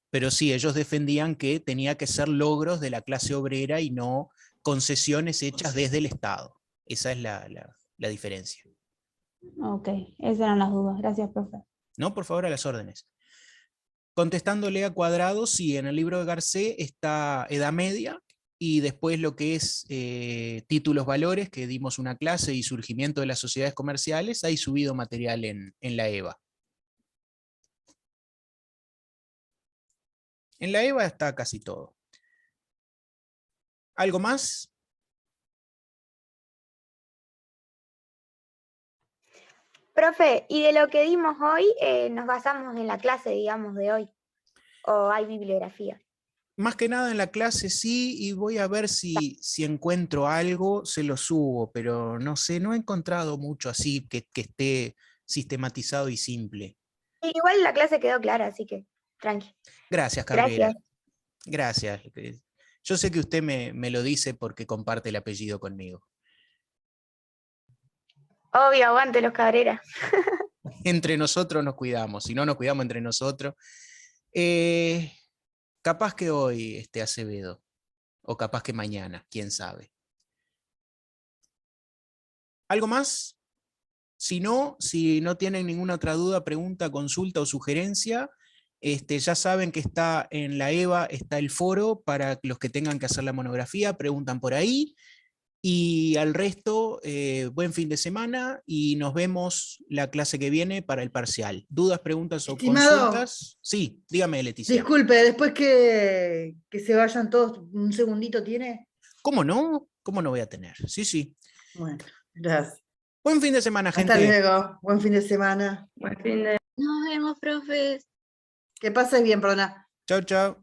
Pero sí, ellos defendían que tenía que ser logros de la clase obrera y no concesiones hechas desde el Estado. Esa es la diferencia. Ok, esas eran las dudas. Gracias, profe. ¿No? Por favor, a las órdenes. Contestándole a Cuadrado, sí, en el libro de Garcés está Edad Media, y después lo que es títulos valores, que dimos una clase, y surgimiento de las sociedades comerciales, hay subido material en la EVA. En la EVA está casi todo. ¿Algo más? Profe, y de lo que dimos hoy, nos basamos en la clase, digamos, de hoy. ¿O hay bibliografía? Más que nada en la clase sí, y voy a ver si encuentro algo, se lo subo, pero no sé, no he encontrado mucho así que esté sistematizado y simple. Sí, igual la clase quedó clara, así que tranqui. Gracias, Cabrera. Gracias. Gracias. Yo sé que usted me lo dice porque comparte el apellido conmigo. Obvio, aguante los Cabrera. Entre nosotros nos cuidamos, si no nos cuidamos entre nosotros. Capaz que hoy esté Acevedo, o capaz que mañana, quién sabe. ¿Algo más? Si no tienen ninguna otra duda, pregunta, consulta o sugerencia, ya saben que está en la EVA, está el foro para los que tengan que hacer la monografía, preguntan por ahí. Y al resto, buen fin de semana y nos vemos la clase que viene para el parcial. ¿Dudas, preguntas o Estimado, consultas? Sí, dígame, Leticia. disculpe, después que se vayan todos, un segundito tiene. ¿Cómo no? ¿Cómo no voy a tener? Sí, sí. Bueno, gracias. Buen fin de semana, gente. Hasta luego, buen fin de semana. Buen fin de Nos vemos, profes. Que pases bien, perdona. Chao, chao.